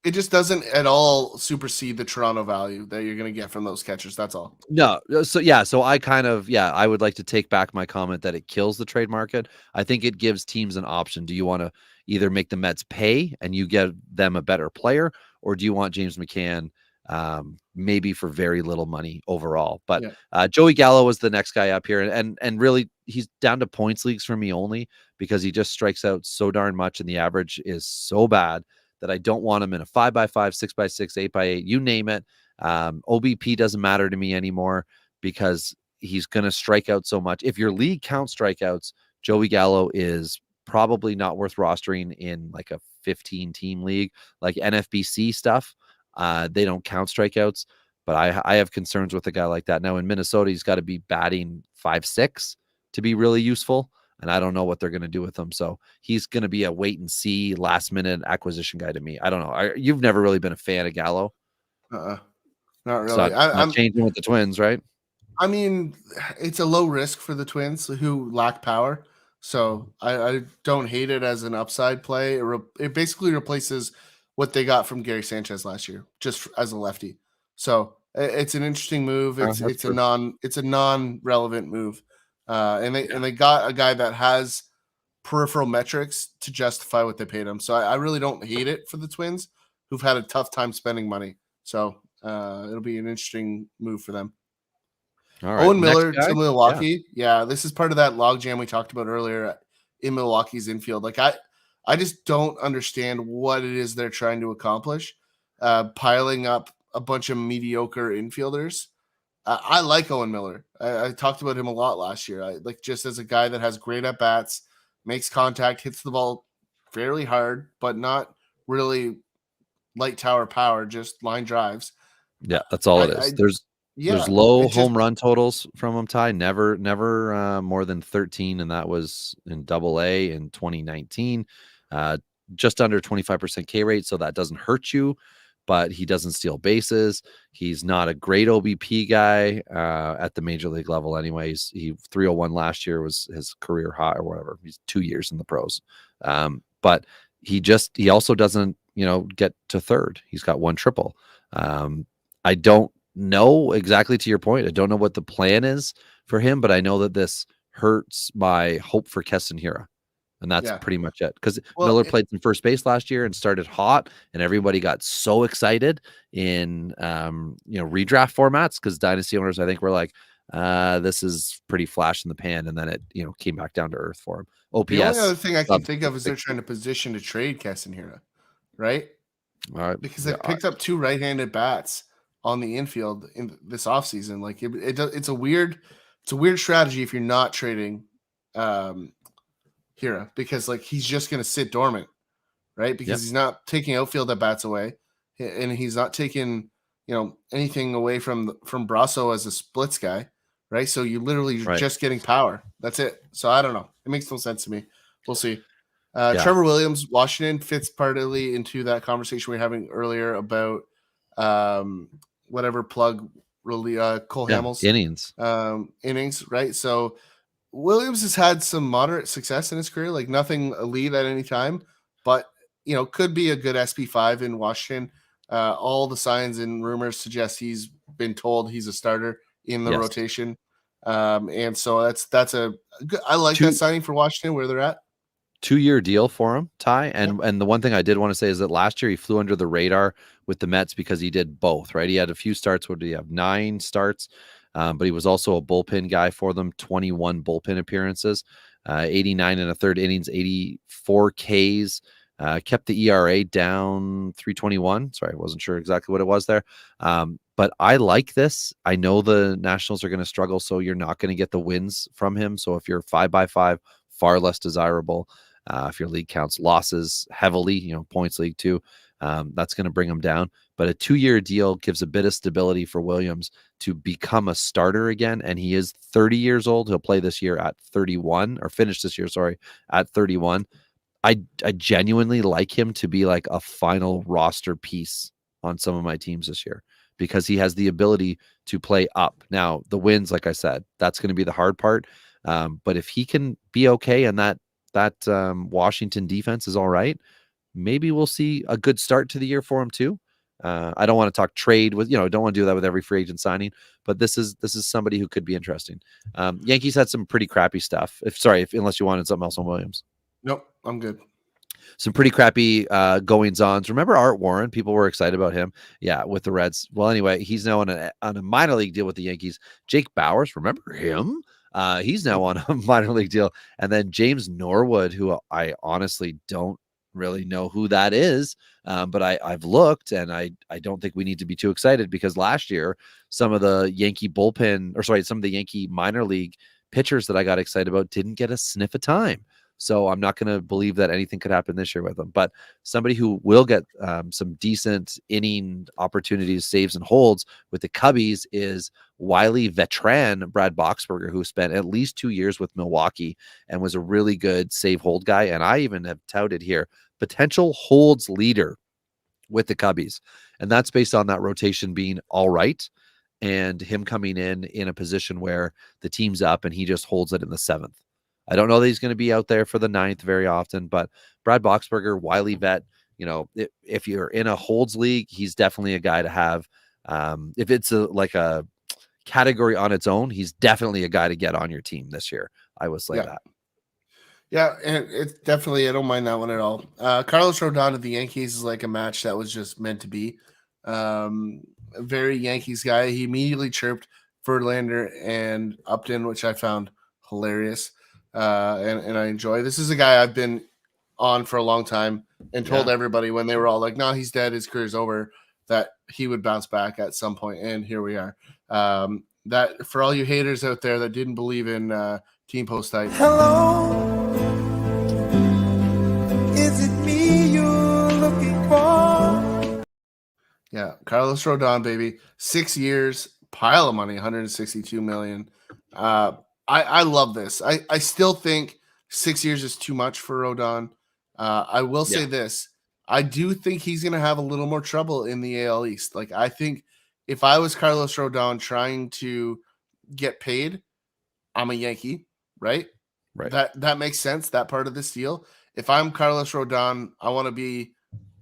it just doesn't at all supersede the Toronto value that you're going to get from those catchers. That's all. no. So I kind of I would like to take back my comment that it kills the trade market. I think it gives teams an option. Do you want to either make the Mets pay and you get them a better player, or do you want James McCann maybe for very little money overall? But Joey Gallo was the next guy up here, and really he's down to points leagues for me only because he just strikes out so darn much, and the average is so bad that I don't want him in a 5x5, 6x6, 8x8, you name it. OBP doesn't matter to me anymore because he's going to strike out so much. If your league counts strikeouts, Joey Gallo is probably not worth rostering in like a 15 team league, like NFBC stuff. They don't count strikeouts, but I have concerns with a guy like that. Now in Minnesota, he's got to be batting 5-6 to be really useful. And I don't know what they're going to do with him. So he's going to be a wait and see last minute acquisition guy to me. I don't know. You've never really been a fan of Gallo. Not really. So I'm changing with the Twins, right? I mean, it's a low risk for the Twins who lack power. So I don't hate it as an upside play. It basically replaces what they got from Gary Sanchez last year, just as a lefty. So it's an interesting move. It's a non-relevant move. And they got a guy that has peripheral metrics to justify what they paid him. So I really don't hate it for the Twins, who've had a tough time spending money. So it'll be an interesting move for them. All right. Owen Miller to Milwaukee. Yeah, this is part of that logjam we talked about earlier in Milwaukee's infield. Like I just don't understand what it is they're trying to accomplish, piling up a bunch of mediocre infielders. I like Owen Miller. I talked about him a lot last year. I like just as a guy that has great at bats, makes contact, hits the ball fairly hard, but not really light tower power, just line drives. Yeah, that's all it is. There's low home run totals from him, Ty. Never more than 13, and that was in Double-A in 2019. Just under 25% K rate, so that doesn't hurt you, but he doesn't steal bases. He's not a great OBP guy at the major league level anyways. He 301 last year was his career high or whatever. He's 2 years in the pros. But he also doesn't, get to third. He's got 1 triple. I don't know exactly, to your point. I don't know what the plan is for him, but I know that this hurts my hope for Keston Hiura. And that's pretty much it. Because Miller played some first base last year and started hot, and everybody got so excited in redraft formats, because dynasty owners, I think, were like, this is pretty flash in the pan, and then it came back down to earth for him. OPS. The only other thing I can think of is they're trying to position to trade Keston Hiura, right? All right. Because they picked up 2 right-handed bats on the infield in this offseason. Like it's a weird strategy if you're not trading Hiura, because like he's just going to sit dormant, right? Because he's not taking outfield at bats away, and he's not taking anything away from Brasso as a splits guy, right? So you literally you're just getting power. That's it. So I don't know. It makes no sense to me. We'll see. Trevor Williams, Washington, fits partly into that conversation we were having earlier about whatever plug really Cole Hamels innings, right? So Williams has had some moderate success in his career, like nothing elite at any time, but could be a good SP5 in Washington. All the signs and rumors suggest he's been told he's a starter in the rotation, and so that's a good. I like that signing for Washington where they're at. 2-year deal for him, Ty. And the one thing I did want to say is that last year he flew under the radar with the Mets because he did both, right? He had a few starts. What did he have? 9 starts. But he was also a bullpen guy for them, 21 bullpen appearances, 89 and a third innings, 84 Ks, kept the ERA down 3.21. Sorry, I wasn't sure exactly what it was there. But I like this. I know the Nationals are going to struggle, so you're not going to get the wins from him. So if you're 5x5, far less desirable. If your league counts losses heavily, points league too, that's going to bring him down. But a 2-year deal gives a bit of stability for Williams to become a starter again. And he is 30 years old. He'll play this year at 31, or finish this year, at 31. I genuinely like him to be like a final roster piece on some of my teams this year, because he has the ability to play up. Now, the wins, like I said, that's going to be the hard part. But if he can be okay and that Washington defense is all right, maybe we'll see a good start to the year for him too. I don't want to talk trade with, don't want to do that with every free agent signing, but this is somebody who could be interesting. Yankees had some pretty crappy stuff. Unless you wanted something else on Williams. Nope, I'm good. Some pretty crappy goings-ons. Remember Art Warren? People were excited about him. Yeah, with the Reds. Well, anyway, he's now on a minor league deal with the Yankees. Jake Bauers, remember him? He's now on a minor league deal. And then James Norwood, who I honestly don't really know who that is, but I've looked, and I don't think we need to be too excited, because last year some of the Yankee minor league pitchers that I got excited about didn't get a sniff of time. So I'm not going to believe that anything could happen this year with them. But somebody who will get some decent inning opportunities, saves, and holds with the Cubbies is wily veteran Brad Boxberger, who spent at least 2 years with Milwaukee and was a really good save hold guy. And I even have touted here potential holds leader with the Cubbies. And that's based on that rotation being all right, and him coming in a position where the team's up and he just holds it in the 7th. I don't know that he's going to be out there for the 9th very often, but Brad Boxberger, wily vet, if you're in a holds league, he's definitely a guy to have. If it's like a category on its own, he's definitely a guy to get on your team this year. I would say that. Yeah, and it's definitely, I don't mind that one at all. Carlos Rodon to the Yankees is like a match that was just meant to be. A very Yankees guy. He immediately chirped Verlander and Upton, which I found hilarious. And I enjoy. This is a guy I've been on for a long time and told everybody when they were all like, no, he's dead, his career's over, that he would bounce back at some point. And here we are. That for all you haters out there that didn't believe in team post type. Hello. Is it me you're looking for? Yeah, Carlos Rodon, baby, 6 years, pile of money, 162 million. I love this. I still think 6 years is too much for Rodon. I will say Yeah. this: I do think he's going to have a little more trouble in the AL East. Like, I think if I was Carlos Rodon trying to get paid, I'm a Yankee, right? Right. That makes sense. That part of this deal. If I'm Carlos Rodon, I want to be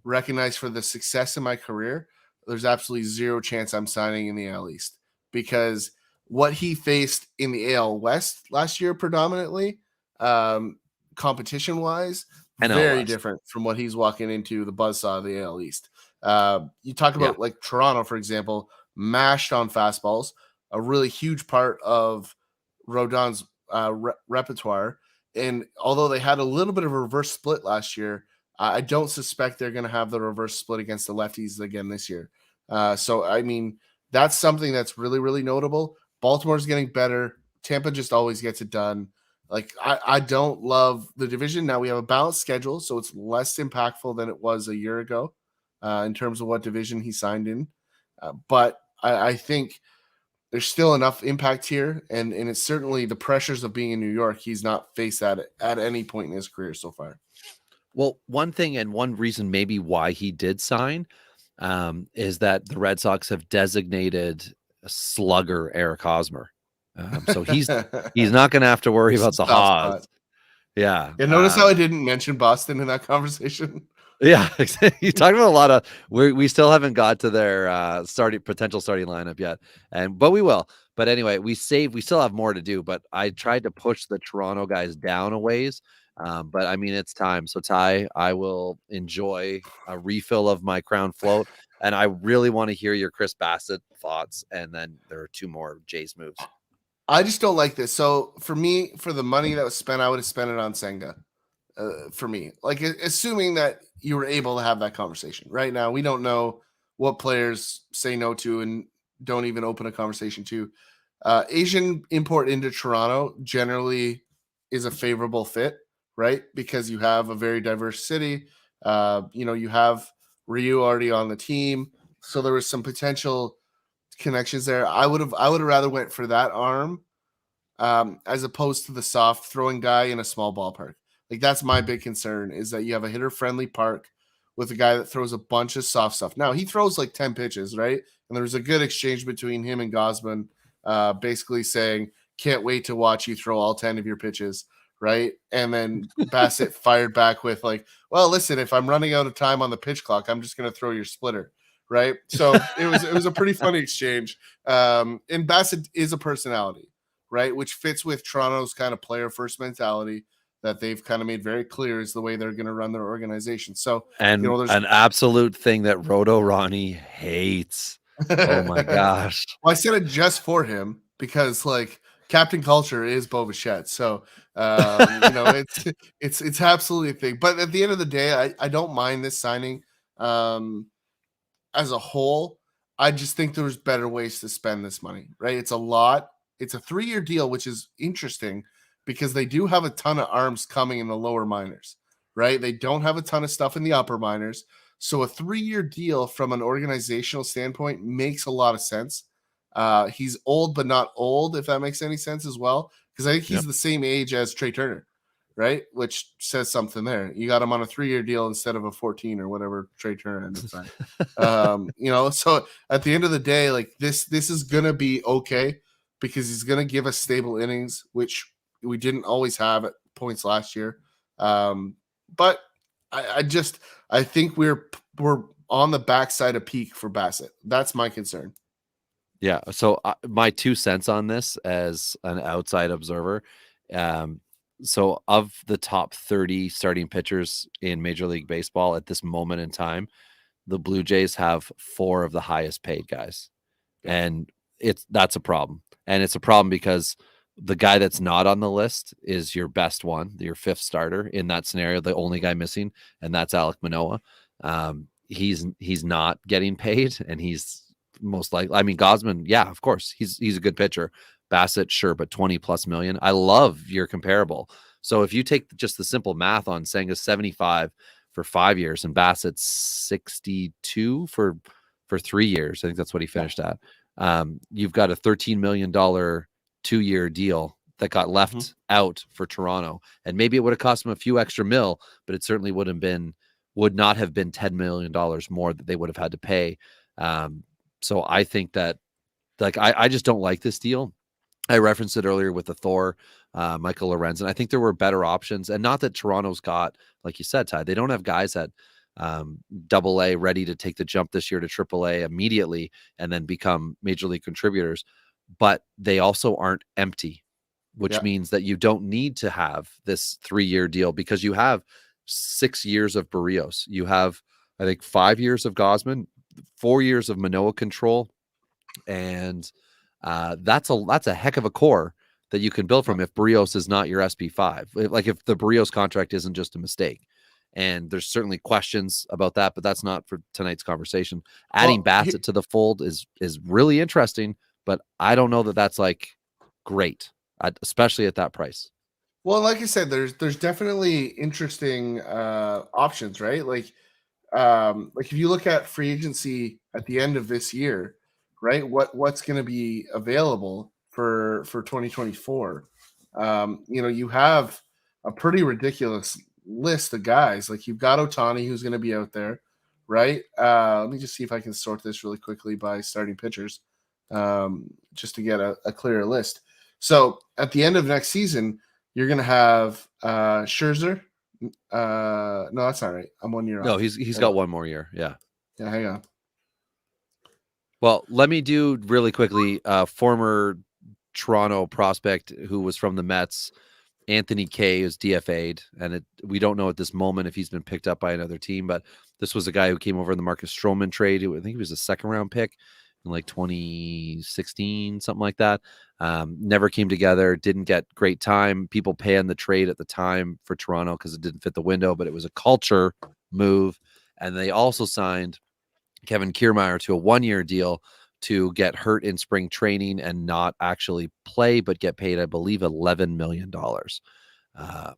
recognized for the success in my career. There's absolutely zero chance I'm signing in the AL East because what he faced in the AL West last year, predominantly, competition wise, NL very West. different from what he's walking into the buzzsaw of the AL East. You talk Yeah. about like Toronto, for example, mashed on fastballs, a really huge part of Rodon's repertoire. And although they had a little bit of a reverse split last year, I don't suspect they're going to have the reverse split against the lefties again this year. So, I mean, that's something that's really, really notable. Baltimore's getting better. Tampa just always gets it done. Like, I don't love the division. Now we have a balanced schedule, so it's less impactful than it was a year ago in terms of what division he signed in. But I think there's still enough impact here, and it's certainly the pressures of being in New York. He's not faced that at any point in his career so far. Well, one thing and one reason maybe why he did sign is that the Red Sox have designated a slugger Eric Hosmer. So he's not going to have to worry about the Soft spot. Haas. Yeah. Yeah, notice how I didn't mention Boston in that conversation. Yeah, you talked about a lot of we still haven't got to their potential starting lineup yet, but we will. But anyway, we still have more to do. But I tried to push the Toronto guys down a ways. But I mean, it's time. So Ty, I will enjoy a refill of my Crown Float, and I really want to hear your Chris Bassett thoughts. And then there are two more Jays moves. I just don't like this. So for me, for the money that was spent, I would have spent it on Senga. For me, like assuming that you were able to have that conversation. Right now, we don't know what players say no to and don't even open a conversation to. Asian import into Toronto generally is a favorable fit, right? Because you have a very diverse city. You have Ryu already on the team, so there was some potential connections there. I would have rather went for that arm as opposed to the soft throwing guy in a small ballpark. Like that's my big concern is that you have a hitter friendly park with a guy that throws a bunch of soft stuff. Now he throws like 10 pitches, right? And there was a good exchange between him and Gosman, basically saying, "Can't wait to watch you throw all 10 of your pitches." Right. And then Bassett fired back with like, "Well, listen, if I'm running out of time on the pitch clock, I'm just going to throw your splitter." Right. So it was a pretty funny exchange. And Bassett is a personality, right? Which fits with Toronto's kind of player first mentality that they've kind of made very clear is the way they're going to run their organization. So, And there's an absolute thing that Roto Ronnie hates. Oh my gosh. Well, I said it just for him because like Captain Culture is Bo Bichette. So, it's absolutely a thing. But at the end of the day, I don't mind this signing as a whole. I just think there's better ways to spend this money, right? It's a lot. It's a 3-year deal, which is interesting because they do have a ton of arms coming in the lower minors, right? They don't have a ton of stuff in the upper minors. So a 3-year deal from an organizational standpoint makes a lot of sense. He's old, but not old, if that makes any sense as well. Because I think he's the same age as Trey Turner, right? Which says something there. You got him on a 3-year deal instead of a 14 or whatever Trey Turner ended up at. So at the end of the day, like this is gonna be okay because he's gonna give us stable innings, which we didn't always have at points last year. But I think we're on the backside of peak for Bassett. That's my concern. Yeah. So my 2 cents on this as an outside observer. So of the top 30 starting pitchers in Major League Baseball at this moment in time, the Blue Jays have 4 of the highest paid guys. Yeah. And that's a problem. And it's a problem because the guy that's not on the list is your best one, your 5th starter in that scenario, the only guy missing, and that's Alek Manoah. He's not getting paid, and he's most likely. I mean, Gosman, yeah, of course, he's a good pitcher. Bassett, sure, but 20+ million. I love your comparable. So if you take just the simple math on Senga's 75 for 5 years and Bassett's 62 for for 3 years. I think that's what he finished at. You've got a $13 million 2-year deal that got left out for Toronto, and maybe it would have cost them a few extra mil, but it certainly would not have been $10 million more that they would have had to pay. So I think that, like, I just don't like this deal. I referenced it earlier with the Thor, Michael Lorenzen. I think there were better options, and not that Toronto's got, like you said, Ty, they don't have guys at AA ready to take the jump this year to AAA immediately and then become major league contributors, but they also aren't empty, which means that you don't need to have this 3-year deal because you have 6 years of Barrios. You have, I think, 5 years of Gosman, 4 years of Manoah control, and that's a heck of a core that you can build from if Barrios is not your SP5. Like if the Barrios contract isn't just a mistake. And there's certainly questions about that, but that's not for tonight's conversation. Adding Bassett to the fold is really interesting, but I don't know that that's like great, especially at that price. Well, like I said, there's definitely interesting options, right? Like if you look at free agency at the end of this year, right? What's going to be available for 2024? You have a pretty ridiculous list of guys. Like you've got Ohtani, who's going to be out there, right? Let me just see if I can sort this really quickly by starting pitchers, just to get a clearer list. So at the end of next season, you're going to have Scherzer. No, that's not right. I'm 1 year off. No, he's got 1 more year. Yeah. Yeah, hang on. Well, let me do really quickly. Former Toronto prospect who was from the Mets, Anthony Kay, is DFA'd, and we don't know at this moment if he's been picked up by another team, but this was a guy who came over in the Marcus Stroman trade. I think he was a 2nd-round pick in like 2016, something like that. Never came together, didn't get great time. People paying the trade at the time for Toronto because it didn't fit the window, but it was a culture move. And they also signed Kevin Kiermaier to a 1-year deal to get hurt in spring training and not actually play, but get paid, I believe, $11 million.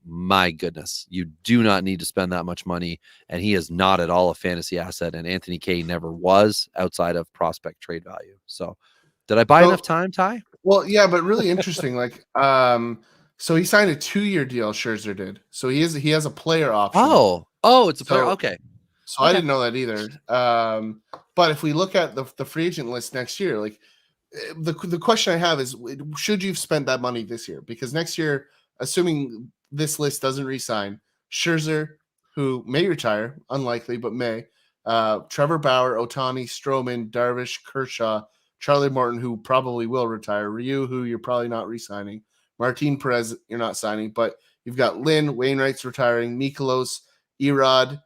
My goodness, you do not need to spend that much money. And he is not at all a fantasy asset. And Anthony Kay never was outside of prospect trade value. So did I buy enough time, Ty? Well, yeah, but really interesting. Like, so he signed a 2-year deal. Scherzer did. So he has a player option. Oh, it's a player. Okay. So I didn't know that either. But if we look at the free agent list next year, like the question I have is, should you have spent that money this year? Because next year, assuming this list doesn't re-sign, Scherzer, who may retire, unlikely, but may, Trevor Bauer, Ohtani, Stroman, Darvish, Kershaw, Charlie Morton, who probably will retire, Ryu, who you're probably not re-signing, Martin Perez, you're not signing, but you've got Lynn, Wainwright's retiring, Mikolas, Erod,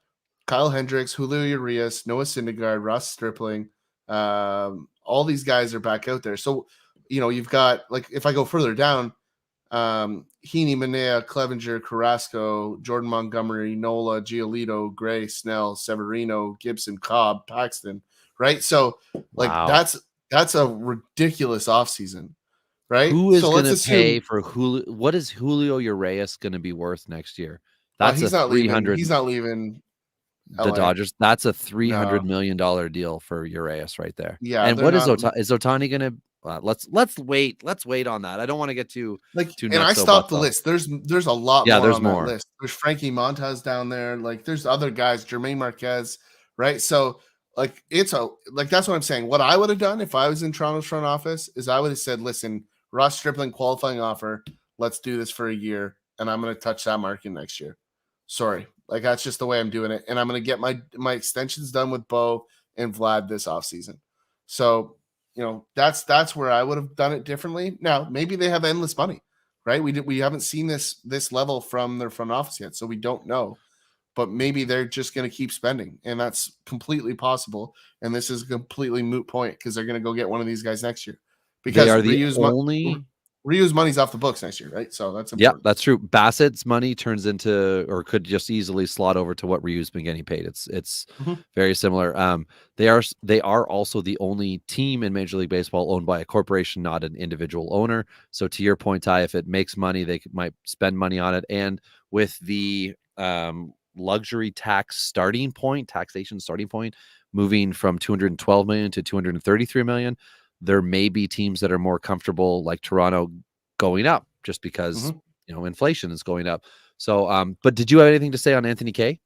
Kyle Hendricks, Julio Urias, Noah Syndergaard, Ross Stripling. All these guys are back out there. So, you've got, like, if I go further down, Heaney, Manaea, Clevenger, Carrasco, Jordan Montgomery, Nola, Giolito, Gray, Snell, Severino, Gibson, Cobb, Paxton, right? So, like, that's a ridiculous offseason, right? Who is going to pay for Julio? What is Julio Urias going to be worth next year? That's he's not leaving. He's not leaving the Dodgers. That's a $300 million deal for Urias right there. Yeah. And what is Ohtani going to? Let's wait. Let's wait on that. I don't want to get too nuts. And I stopped the list. There's a lot. Yeah, more there's on more. That list. There's Frankie Montas down there. Like there's other guys, Jermaine Marquez, right? So like that's what I'm saying. What I would have done if I was in Toronto's front office is I would have said, listen, Ross Stripling qualifying offer. Let's do this for a year, and I'm going to touch that market next year. Sorry. Like that's just the way I'm doing it. And I'm going to get my extensions done with Bo and Vlad this offseason. So, that's where I would have done it differently. Now, maybe they have endless money, right? We haven't seen this level from their front office yet, so we don't know. But maybe they're just going to keep spending, and that's completely possible. And this is a completely moot point because they're going to go get one of these guys next year. Because they are the only Ryu's money's off the books next year, right? So that's important. Yeah, that's true. Bassett's money turns into, or could just easily slot over to what Ryu's been getting paid. It's very similar. They are also the only team in Major League Baseball owned by a corporation, not an individual owner. So to your point, Ty, if it makes money, they might spend money on it. And with the luxury taxation starting point, moving from 212 million to 233 million, there may be teams that are more comfortable, like Toronto, going up just because inflation is going up. So, but did you have anything to say on Anthony Kay?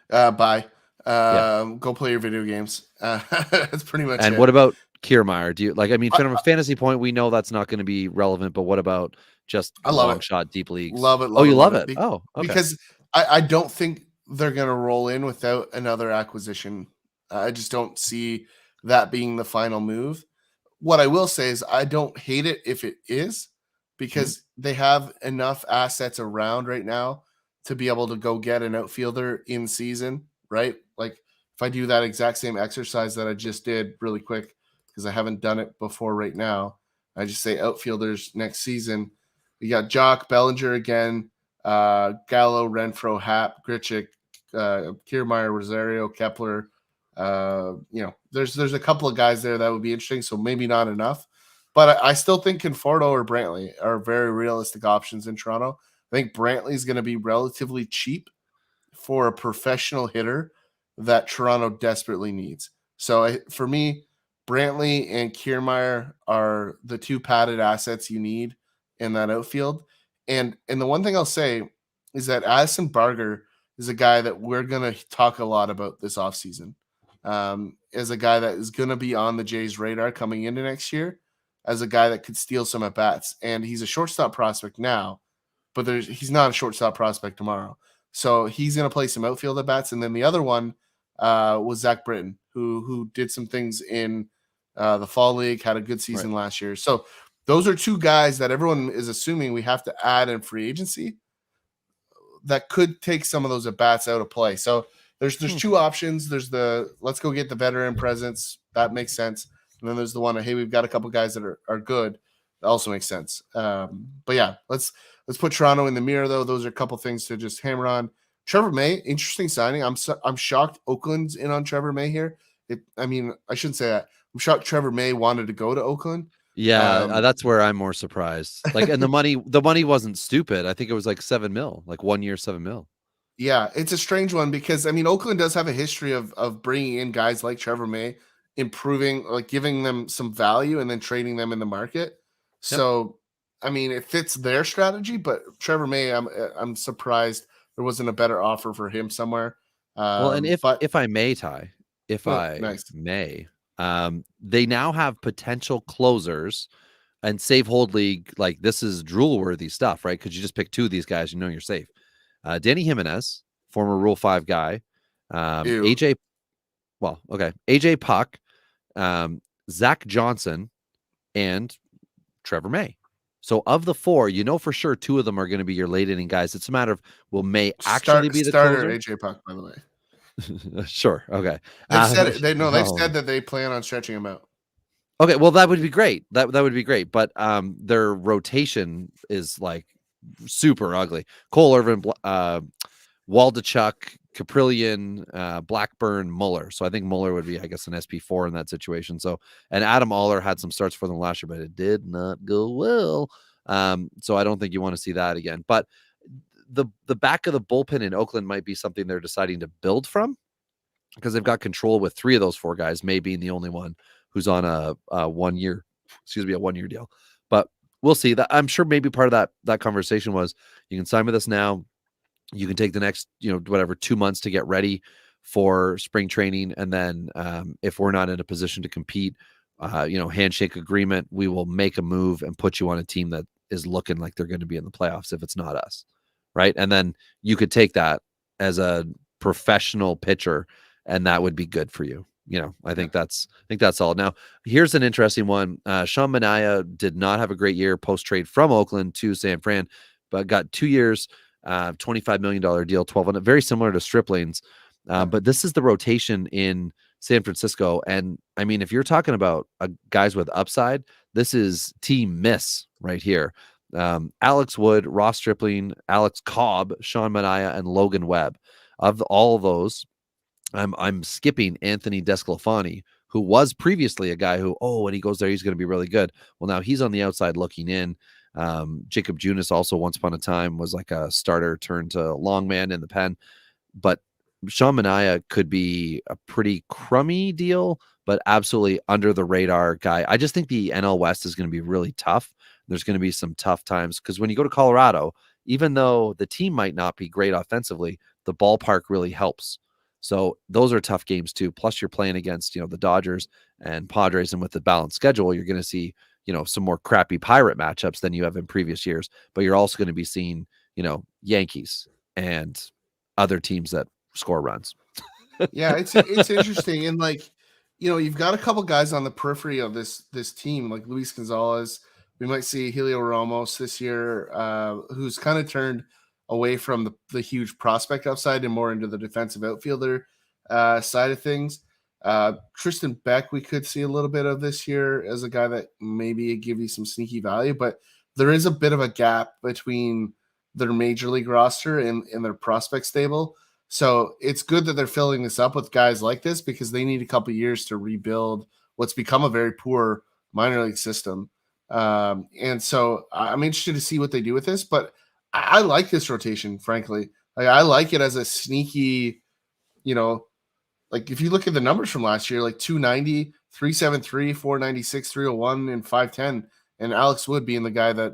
Bye. Yeah. Go play your video games. That's pretty much And it. what about Kiermaier? Do you from a fantasy point, we know that's not going to be relevant, but what about just I love long it. shot deep leagues? Love it. Oh, you love it. Oh, okay. Because I don't think they're going to roll in without another acquisition. I just don't see that being the final move. What I will say is I don't hate it if it is, because they have enough assets around right now to be able to go get an outfielder in season, right? Like if I do that exact same exercise that I just did really quick, because I haven't done it before right now, I just say outfielders next season. You got Jock, Bellinger again, Gallo, Renfro, Happ, Grichuk, Kiermaier, Rosario, Kepler. There's a couple of guys there that would be interesting, so maybe not enough. But I still think Conforto or Brantley are very realistic options in Toronto. I think Brantley is going to be relatively cheap for a professional hitter that Toronto desperately needs. So for me, Brantley and Kiermaier are the two padded assets you need in that outfield. And the one thing I'll say is that Addison Barger is a guy that we're going to talk a lot about this offseason. As a guy that is going to be on the Jays' radar coming into next year, as a guy that could steal some at bats. And he's a shortstop prospect now, but he's not a shortstop prospect tomorrow. So he's going to play some outfield at bats. And then the other one was Zach Britton, who did some things in the fall league, had a good season last year. So those are two guys that everyone is assuming we have to add in free agency that could take some of those at bats out of play. So there's two options. There's let's go get the veteran presence. That makes sense. And then there's the one, hey, we've got a couple guys that are good. That also makes sense. But yeah, let's put Toronto in the mirror, though. Those are a couple things to just hammer on. Trevor May, interesting signing. I'm shocked Oakland's in on Trevor May here. I shouldn't say that. I'm shocked Trevor May wanted to go to Oakland. Yeah, that's where I'm more surprised. And the money wasn't stupid. I think it was like $7 million, like 1 year, $7 million. Yeah, it's a strange one because Oakland does have a history of bringing in guys like Trevor May, improving, like giving them some value and then trading them in the market. So, it fits their strategy, but Trevor May, I'm surprised there wasn't a better offer for him somewhere. Well, and if I may, Ty, may, they now have potential closers and save hold league. Like this is drool worthy stuff, right? Because you just pick two of these guys, you're safe. Danny Jimenez, former Rule 5 guy, AJ Puck, Zach Johnson, and Trevor May. So of the four, for sure two of them are going to be your late inning guys. It's a matter of will May actually be the starter closer? AJ Puck, by the way. Sure. Okay. They've said it. They've said that they plan on stretching him out. Okay. Well, that would be great. That would be great. But their rotation is like super ugly. Cole Irvin, Waldachuk, Caprillion, Blackburn, Muller. So I think Muller would be, I guess, an SP4 in that situation. So, and Adam Aller had some starts for them last year, but it did not go well. So I don't think you want to see that again. But the back of the bullpen in Oakland might be something they're deciding to build from because they've got control with three of those four guys, May being the only one who's on a 1 year, a 1 year deal. But we'll see. That I'm sure maybe part of that conversation was you can sign with us now. You can take the next, 2 months to get ready for spring training. And then if we're not in a position to compete, handshake agreement, we will make a move and put you on a team that is looking like they're going to be in the playoffs if it's not us. Right. And then you could take that as a professional pitcher and that would be good for you. I think that's all. Now, here's an interesting one. Sean Manaea did not have a great year post-trade from Oakland to San Fran, but got 2 years, $25 million deal, 12 on it, very similar to Stripling's. But this is the rotation in San Francisco. And if you're talking about guys with upside, this is team miss right here. Alex Wood, Ross Stripling, Alex Cobb, Sean Manaea, and Logan Webb. Of all of those, I'm skipping Anthony Desclafani, who was previously a guy who, when he goes there, he's going to be really good. Well, now he's on the outside looking in. Jacob Junis also once upon a time was like a starter turned to long man in the pen. but Sean Manaea could be a pretty crummy deal, but absolutely under the radar guy. I just think the NL West is going to be really tough. There's going to be some tough times because when you go to Colorado, even though the team might not be great offensively, the ballpark really helps. So those are tough games too. Plus you're playing against, the Dodgers and Padres, and with the balanced schedule, you're going to see, some more crappy Pirate matchups than you have in previous years, but you're also going to be seeing, Yankees and other teams that score runs. Yeah, it's interesting, and you've got a couple guys on the periphery of this team, like Luis Gonzalez. We might see Helio Ramos this year, who's kind of turned away from the huge prospect upside and more into the defensive outfielder side of things. Tristan Beck, we could see a little bit of this year as a guy that maybe give you some sneaky value, but there is a bit of a gap between their major league roster and their prospect stable. So it's good that they're filling this up with guys like this because they need a couple of years to rebuild what's become a very poor minor league system. And so I'm interested to see what they do with this, but I like this rotation, frankly. I like it as a sneaky, like if you look at the numbers from last year, like 290, 373, 496, 301, and 510, and Alex Wood being the guy that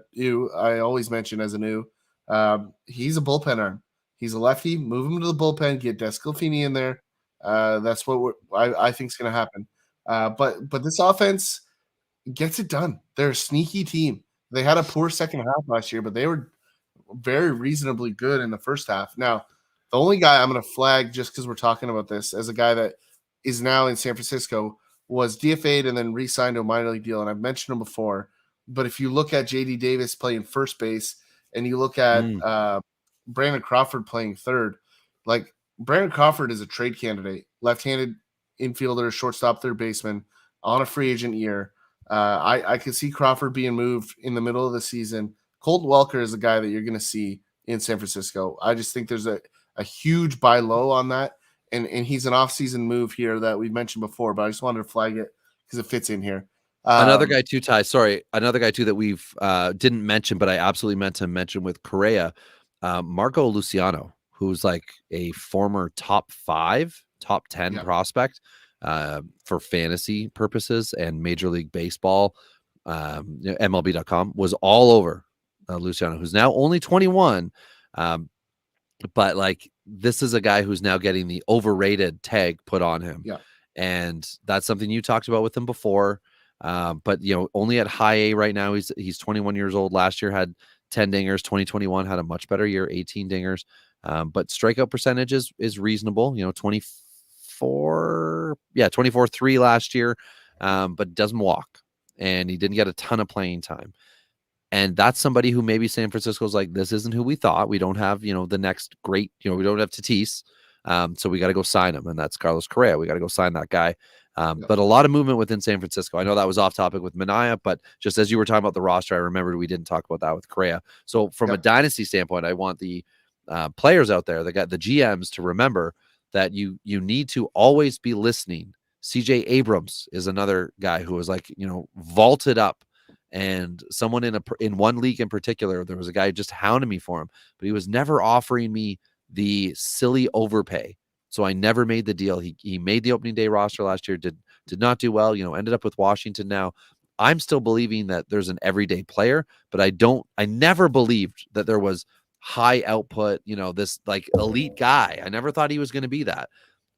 I always mention as a new, he's a bullpen arm. He's a lefty. Move him to the bullpen. Get Desclafini in there. That's what I think is going to happen. But this offense gets it done. They're a sneaky team. They had a poor second half last year, but they were very reasonably good in the first half. Now, the only guy I'm going to flag just because we're talking about this as a guy that is now in San Francisco was DFA'd and then re-signed to a minor league deal, and I've mentioned him before. But if you look at J.D. Davis playing first base and you look at Brandon Crawford playing third, like Brandon Crawford is a trade candidate, left-handed infielder, shortstop, third baseman on a free agent year. I could see Crawford being moved in the middle of the season. Colton Welker is a guy that you're going to see in San Francisco. I just think there's a huge buy low on that. And he's an offseason move here that we've mentioned before, but I just wanted to flag it because it fits in here. Another guy too, Ty. Sorry, another guy too that we've didn't mention, but I absolutely meant to mention with Correa, Marco Luciano, who's like a former top 10 prospect for fantasy purposes and Major League Baseball. MLB.com was all over Luciano, who's now only 21. But like this is a guy who's now getting the overrated tag put on him. Yeah. And that's something you talked about with him before. But only at high A right now. He's 21 years old. Last year had 10 dingers. 2021 had a much better year, 18 dingers. But strikeout percentage is reasonable. 24-3 last year. But doesn't walk, and he didn't get a ton of playing time. And that's somebody who maybe San Francisco's like, this isn't who we thought. We don't have, the next great, we don't have Tatis. So we got to go sign him. And that's Carlos Correa. We got to go sign that guy. But a lot of movement within San Francisco. I know that was off topic with Manaea, but just as you were talking about the roster, I remembered we didn't talk about that with Correa. So from a dynasty standpoint, I want the players out there, the GMs to remember that you need to always be listening. CJ Abrams is another guy who was like, vaulted up. And someone in one league in particular, there was a guy who just hounded me for him, but he was never offering me the silly overpay. So I never made the deal. He made the opening day roster last year, did not do well, ended up with Washington now. I'm still believing that there's an everyday player, but I never believed that there was high output, this like elite guy. I never thought he was going to be that,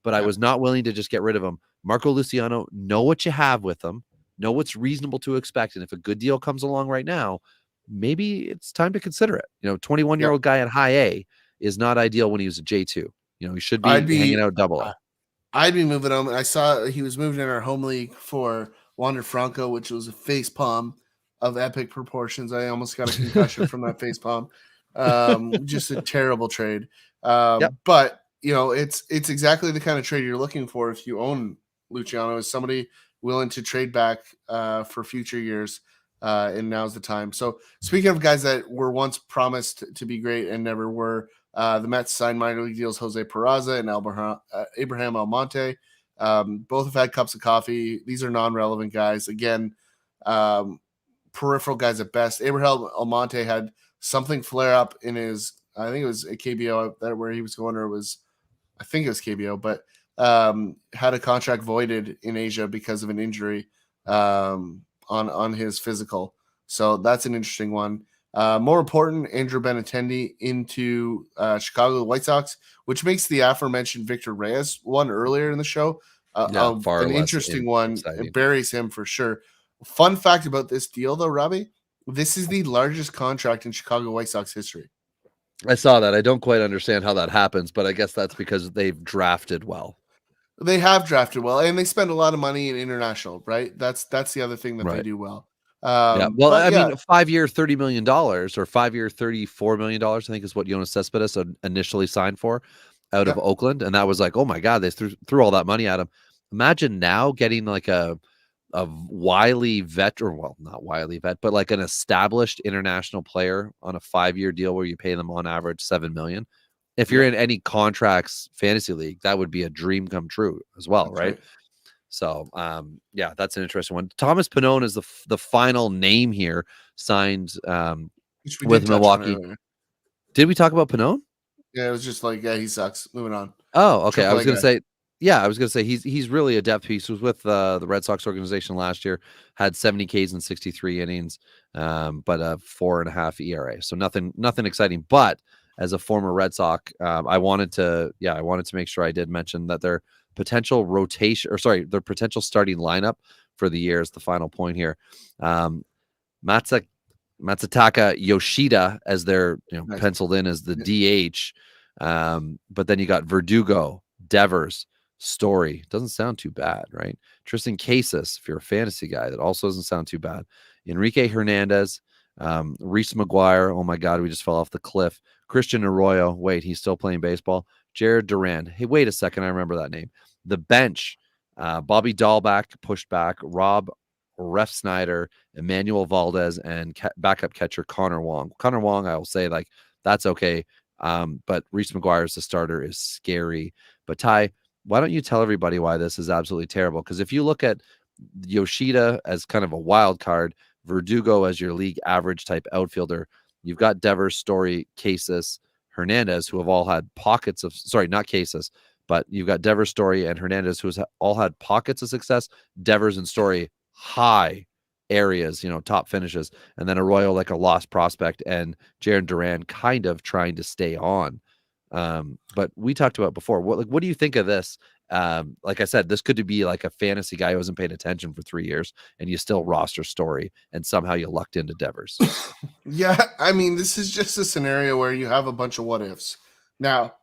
but I was not willing to just get rid of him. Marco Luciano, know what you have with him. Know what's reasonable to expect. And if a good deal comes along right now, maybe it's time to consider it. 21-year-old guy at high A is not ideal when he was a J2. He should be hanging out double A. I'd be moving him. I saw he was moved in our home league for Wander Franco, which was a face palm of epic proportions. I almost got a concussion from that face palm. Just a terrible trade. But it's exactly the kind of trade you're looking for if you own Luciano, is somebody willing to trade back for future years, and now's the time. So speaking of guys that were once promised to be great and never were, the Mets signed minor league deals Jose Peraza and Abraham Almonte. Both have had cups of coffee. These are non-relevant guys. Again, peripheral guys at best. Abraham Almonte had something flare up in his, I think it was a KBO where he was going, or it was I think it was KBO, but had a contract voided in Asia because of an injury on his physical. So that's an interesting one. More important, Andrew Benintendi into Chicago White Sox, which makes the aforementioned Victor Reyes one earlier in the show far an less interesting one. exciting. It buries him for sure. Fun fact about this deal, though, Robbie, this is the largest contract in Chicago White Sox history. I saw that. I don't quite understand how that happens, but I guess that's because they've drafted well. They have drafted well, and they spend a lot of money in international, right? That's the other thing that they do well. Yeah. Well, I mean, 5-year, $30 million or 5-year, $34 million, I think is what Jonas Cespedes initially signed for out of Oakland. And that was like, oh my God, they threw all that money at him. Imagine now getting like a wily vet, or well, not wily vet, but like an established international player on a 5-year deal where you pay them on average $7 million. If you're in any contracts fantasy league, that would be a dream come true as well, right? So, yeah, that's an interesting one. Thomas Pannone is the final name here signed with Milwaukee. Did we talk about Pannone? Yeah, it was just like, yeah, he sucks. Moving on. Oh, okay. I was going to say, he's really a depth piece. He was with the Red Sox organization last year, had 70 Ks in 63 innings, but a 4.5 ERA. So nothing exciting. But as a former Red Sox, I wanted to make sure I did mention that their potential their potential starting lineup for the year is the final point here. Matsutaka Yoshida as they're penciled in as the DH. But then you got Verdugo, Devers, Story. Doesn't sound too bad, right? Tristan Casas, if you're a fantasy guy, that also doesn't sound too bad. Enrique Hernandez, Reese McGuire. Oh my God, we just fell off the cliff. Christian Arroyo. Wait, he's still playing baseball. Jared Duran. Hey, wait a second. I remember that name. The bench. Bobby Dahlback pushed back. Rob Refsnyder, Emmanuel Valdez, and backup catcher Connor Wong. Connor Wong, I will say, like, that's okay. But Reese McGuire as the starter is scary. But Ty, why don't you tell everybody why this is absolutely terrible? Because if you look at Yoshida as kind of a wild card, Verdugo as your league average type outfielder, you've got Devers, Story, Casas, Hernandez, who have all had pockets of, not Casas, but you've got Devers, Story, and Hernandez, who has all had pockets of success. Devers and Story, high areas, top finishes, and then Arroyo like a lost prospect, and Jared Duran kind of trying to stay on. But we talked about before. What do you think of this? Like I said, this could be like a fantasy guy who hasn't paid attention for 3 years, and you still roster Story, and somehow you lucked into Devers. Yeah, I mean, this is just a scenario where you have a bunch of what ifs. Now,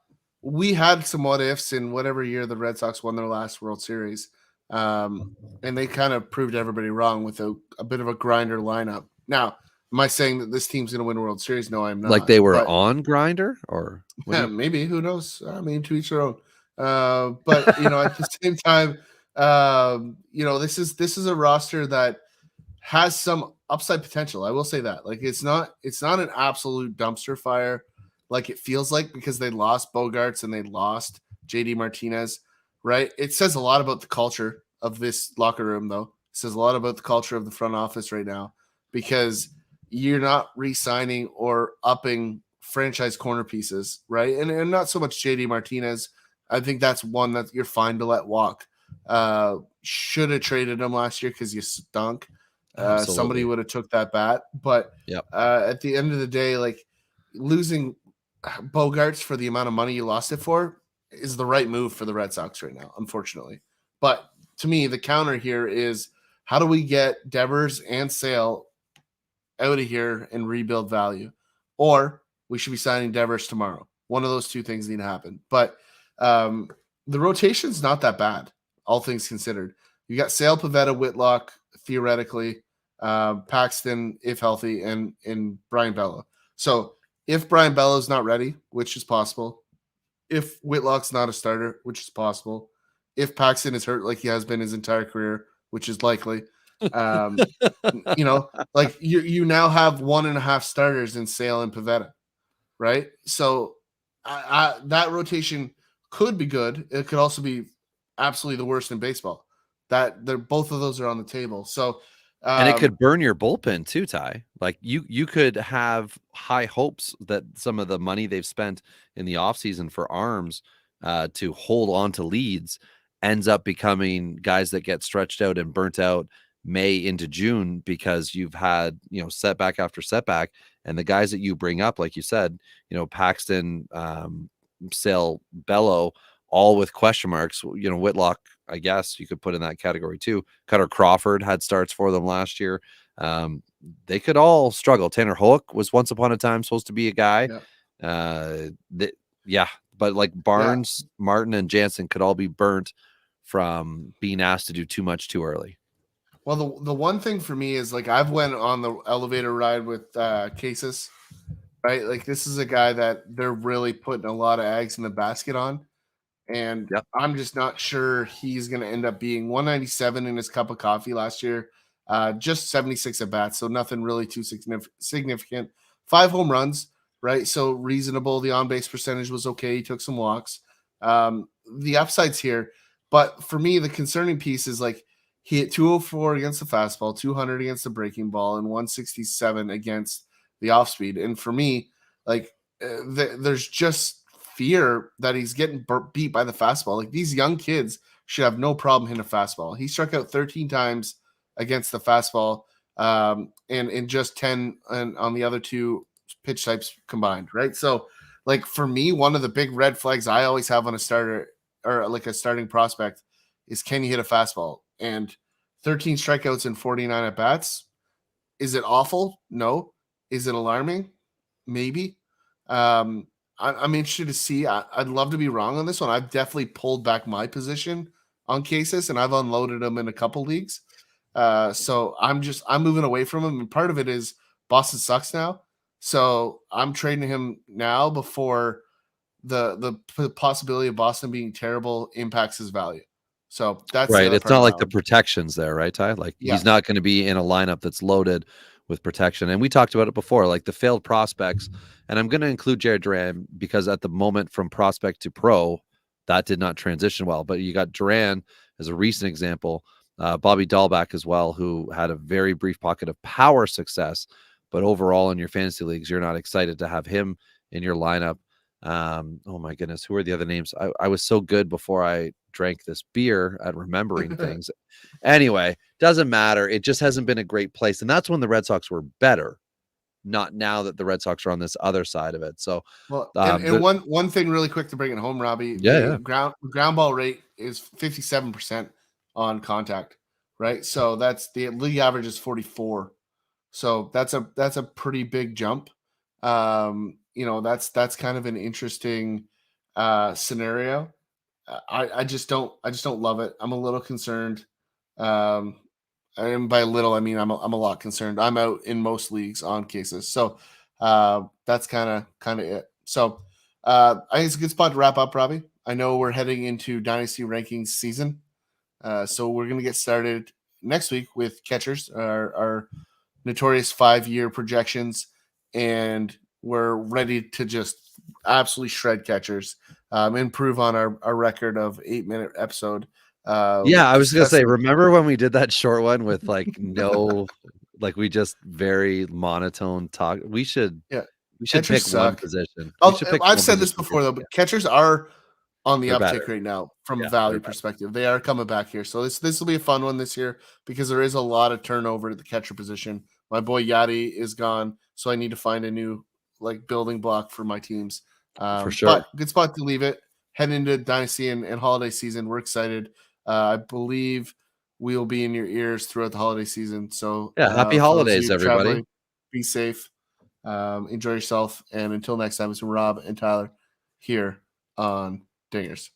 we had some what ifs in whatever year the Red Sox won their last World Series. And they kind of proved everybody wrong with a bit of a grinder lineup. Now, am I saying that this team's going to win a World Series? No, I'm not. Like they were on grinder, or maybe, who knows? I mean, to each their own. But at the same time, this is a roster that has some upside potential. I will say that. Like, it's not an absolute dumpster fire like it feels like, because they lost Bogarts and they lost JD Martinez. Right. It says a lot about the culture of this locker room, though. It says a lot about the culture of the front office right now, because you're not re-signing or upping franchise corner pieces. Right. And not so much JD Martinez. I think that's one that you're fine to let walk. Should have traded him last year because you stunk. Somebody would have took that bat. But at the end of the day, like, losing Bogarts for the amount of money you lost it for is the right move for the Red Sox right now, unfortunately. But to me, the counter here is, how do we get Devers and Sale out of here and rebuild value? Or we should be signing Devers tomorrow. One of those two things need to happen. But the rotation's not that bad, all things considered. You got Sale, Pivetta, Whitlock, theoretically, Paxton, if healthy, and Brian Bello. So if Brian Bello's not ready, which is possible, if Whitlock's not a starter, which is possible, if Paxton is hurt like he has been his entire career, which is likely, like you now have 1.5 starters in Sale and Pivetta, right? So that rotation could be good. It could also be absolutely the worst in baseball. Both of those are on the table. So and it could burn your bullpen too, Ty. Like you could have high hopes that some of the money they've spent in the offseason for arms to hold on to leads ends up becoming guys that get stretched out and burnt out May into June because you've had, setback after setback. And the guys that you bring up, like you said, Paxton, Sale, Bello, all with question marks. Whitlock, I guess you could put in that category too. Cutter Crawford had starts for them last year. They could all struggle. Tanner Hoek was once upon a time supposed to be a guy. But like Barnes, Martin, and Jansen could all be burnt from being asked to do too much too early. Well, the one thing for me is, like, I've went on the elevator ride with Cases, right? Like, this is a guy that they're really putting a lot of eggs in the basket on. And I'm just not sure he's going to end up being 197 in his cup of coffee last year. Just 76 at bats, so nothing really too significant. 5 home runs, right? So reasonable. The on-base percentage was okay. He took some walks. The upside's here. But for me, the concerning piece is, like, he hit 204 against the fastball, 200 against the breaking ball, and 167 against the off-speed. And for me, like, there's just fear that he's getting beat by the fastball. Like, these young kids should have no problem hitting a fastball. He struck out 13 times against the fastball, and just 10 on the other 2 pitch types combined, right? So, like, for me, one of the big red flags I always have on a starter, or like a starting prospect, is, can you hit a fastball? And 13 strikeouts and 49 at bats. Is it awful? No. Is it alarming? Maybe. I'm interested to see. I'd love to be wrong on this one. I've definitely pulled back my position on Cases, and I've unloaded them in a couple leagues. So I'm moving away from him. And part of it is Boston sucks now. So I'm trading him now before the possibility of Boston being terrible impacts his value. So that's right. It's not like the protection's there, right, Ty? Like, he's not going to be in a lineup that's loaded with protection. And we talked about it before, like the failed prospects. And I'm going to include Jared Duran because at the moment from prospect to pro, that did not transition well. But you got Duran as a recent example, Bobby Dahlback as well, who had a very brief pocket of power success. But overall in your fantasy leagues, you're not excited to have him in your lineup. Oh my goodness, who are the other names? I was so good before I drank this beer at remembering things. Anyway, doesn't matter. It just hasn't been a great place. And that's when the Red Sox were better, not now that the Red Sox are on this other side of it. So, well, and one thing really quick to bring it home, Robbie. Ground ball rate is 57% on contact, right? So that's the league average is 44. So that's a pretty big jump. That's kind of an interesting scenario. I just don't love it. I'm a little concerned. And by little, I mean I'm a lot concerned. I'm out in most leagues on Cases, so that's kind of it. So I think it's a good spot to wrap up, Robbie. I know we're heading into Dynasty rankings season, so we're gonna get started next week with catchers, our notorious 5-year projections, and we're ready to just absolutely shred catchers, improve on our record of 8-minute episode. I was gonna say, remember when we did that short one with like no, like we just very monotone talk? We should pick one position. I've said this before though, but catchers are on the uptick right now from a value perspective. They are coming back here, so this will be a fun one this year because there is a lot of turnover at the catcher position. My boy Yadi is gone, so I need to find a new building block for my teams. For sure. But good spot to leave it. Head into Dynasty and holiday season. We're excited. I believe we'll be in your ears throughout the holiday season. So happy holidays, everybody. Be safe. Enjoy yourself. And until next time, it's Rob and Tyler here on Dingers.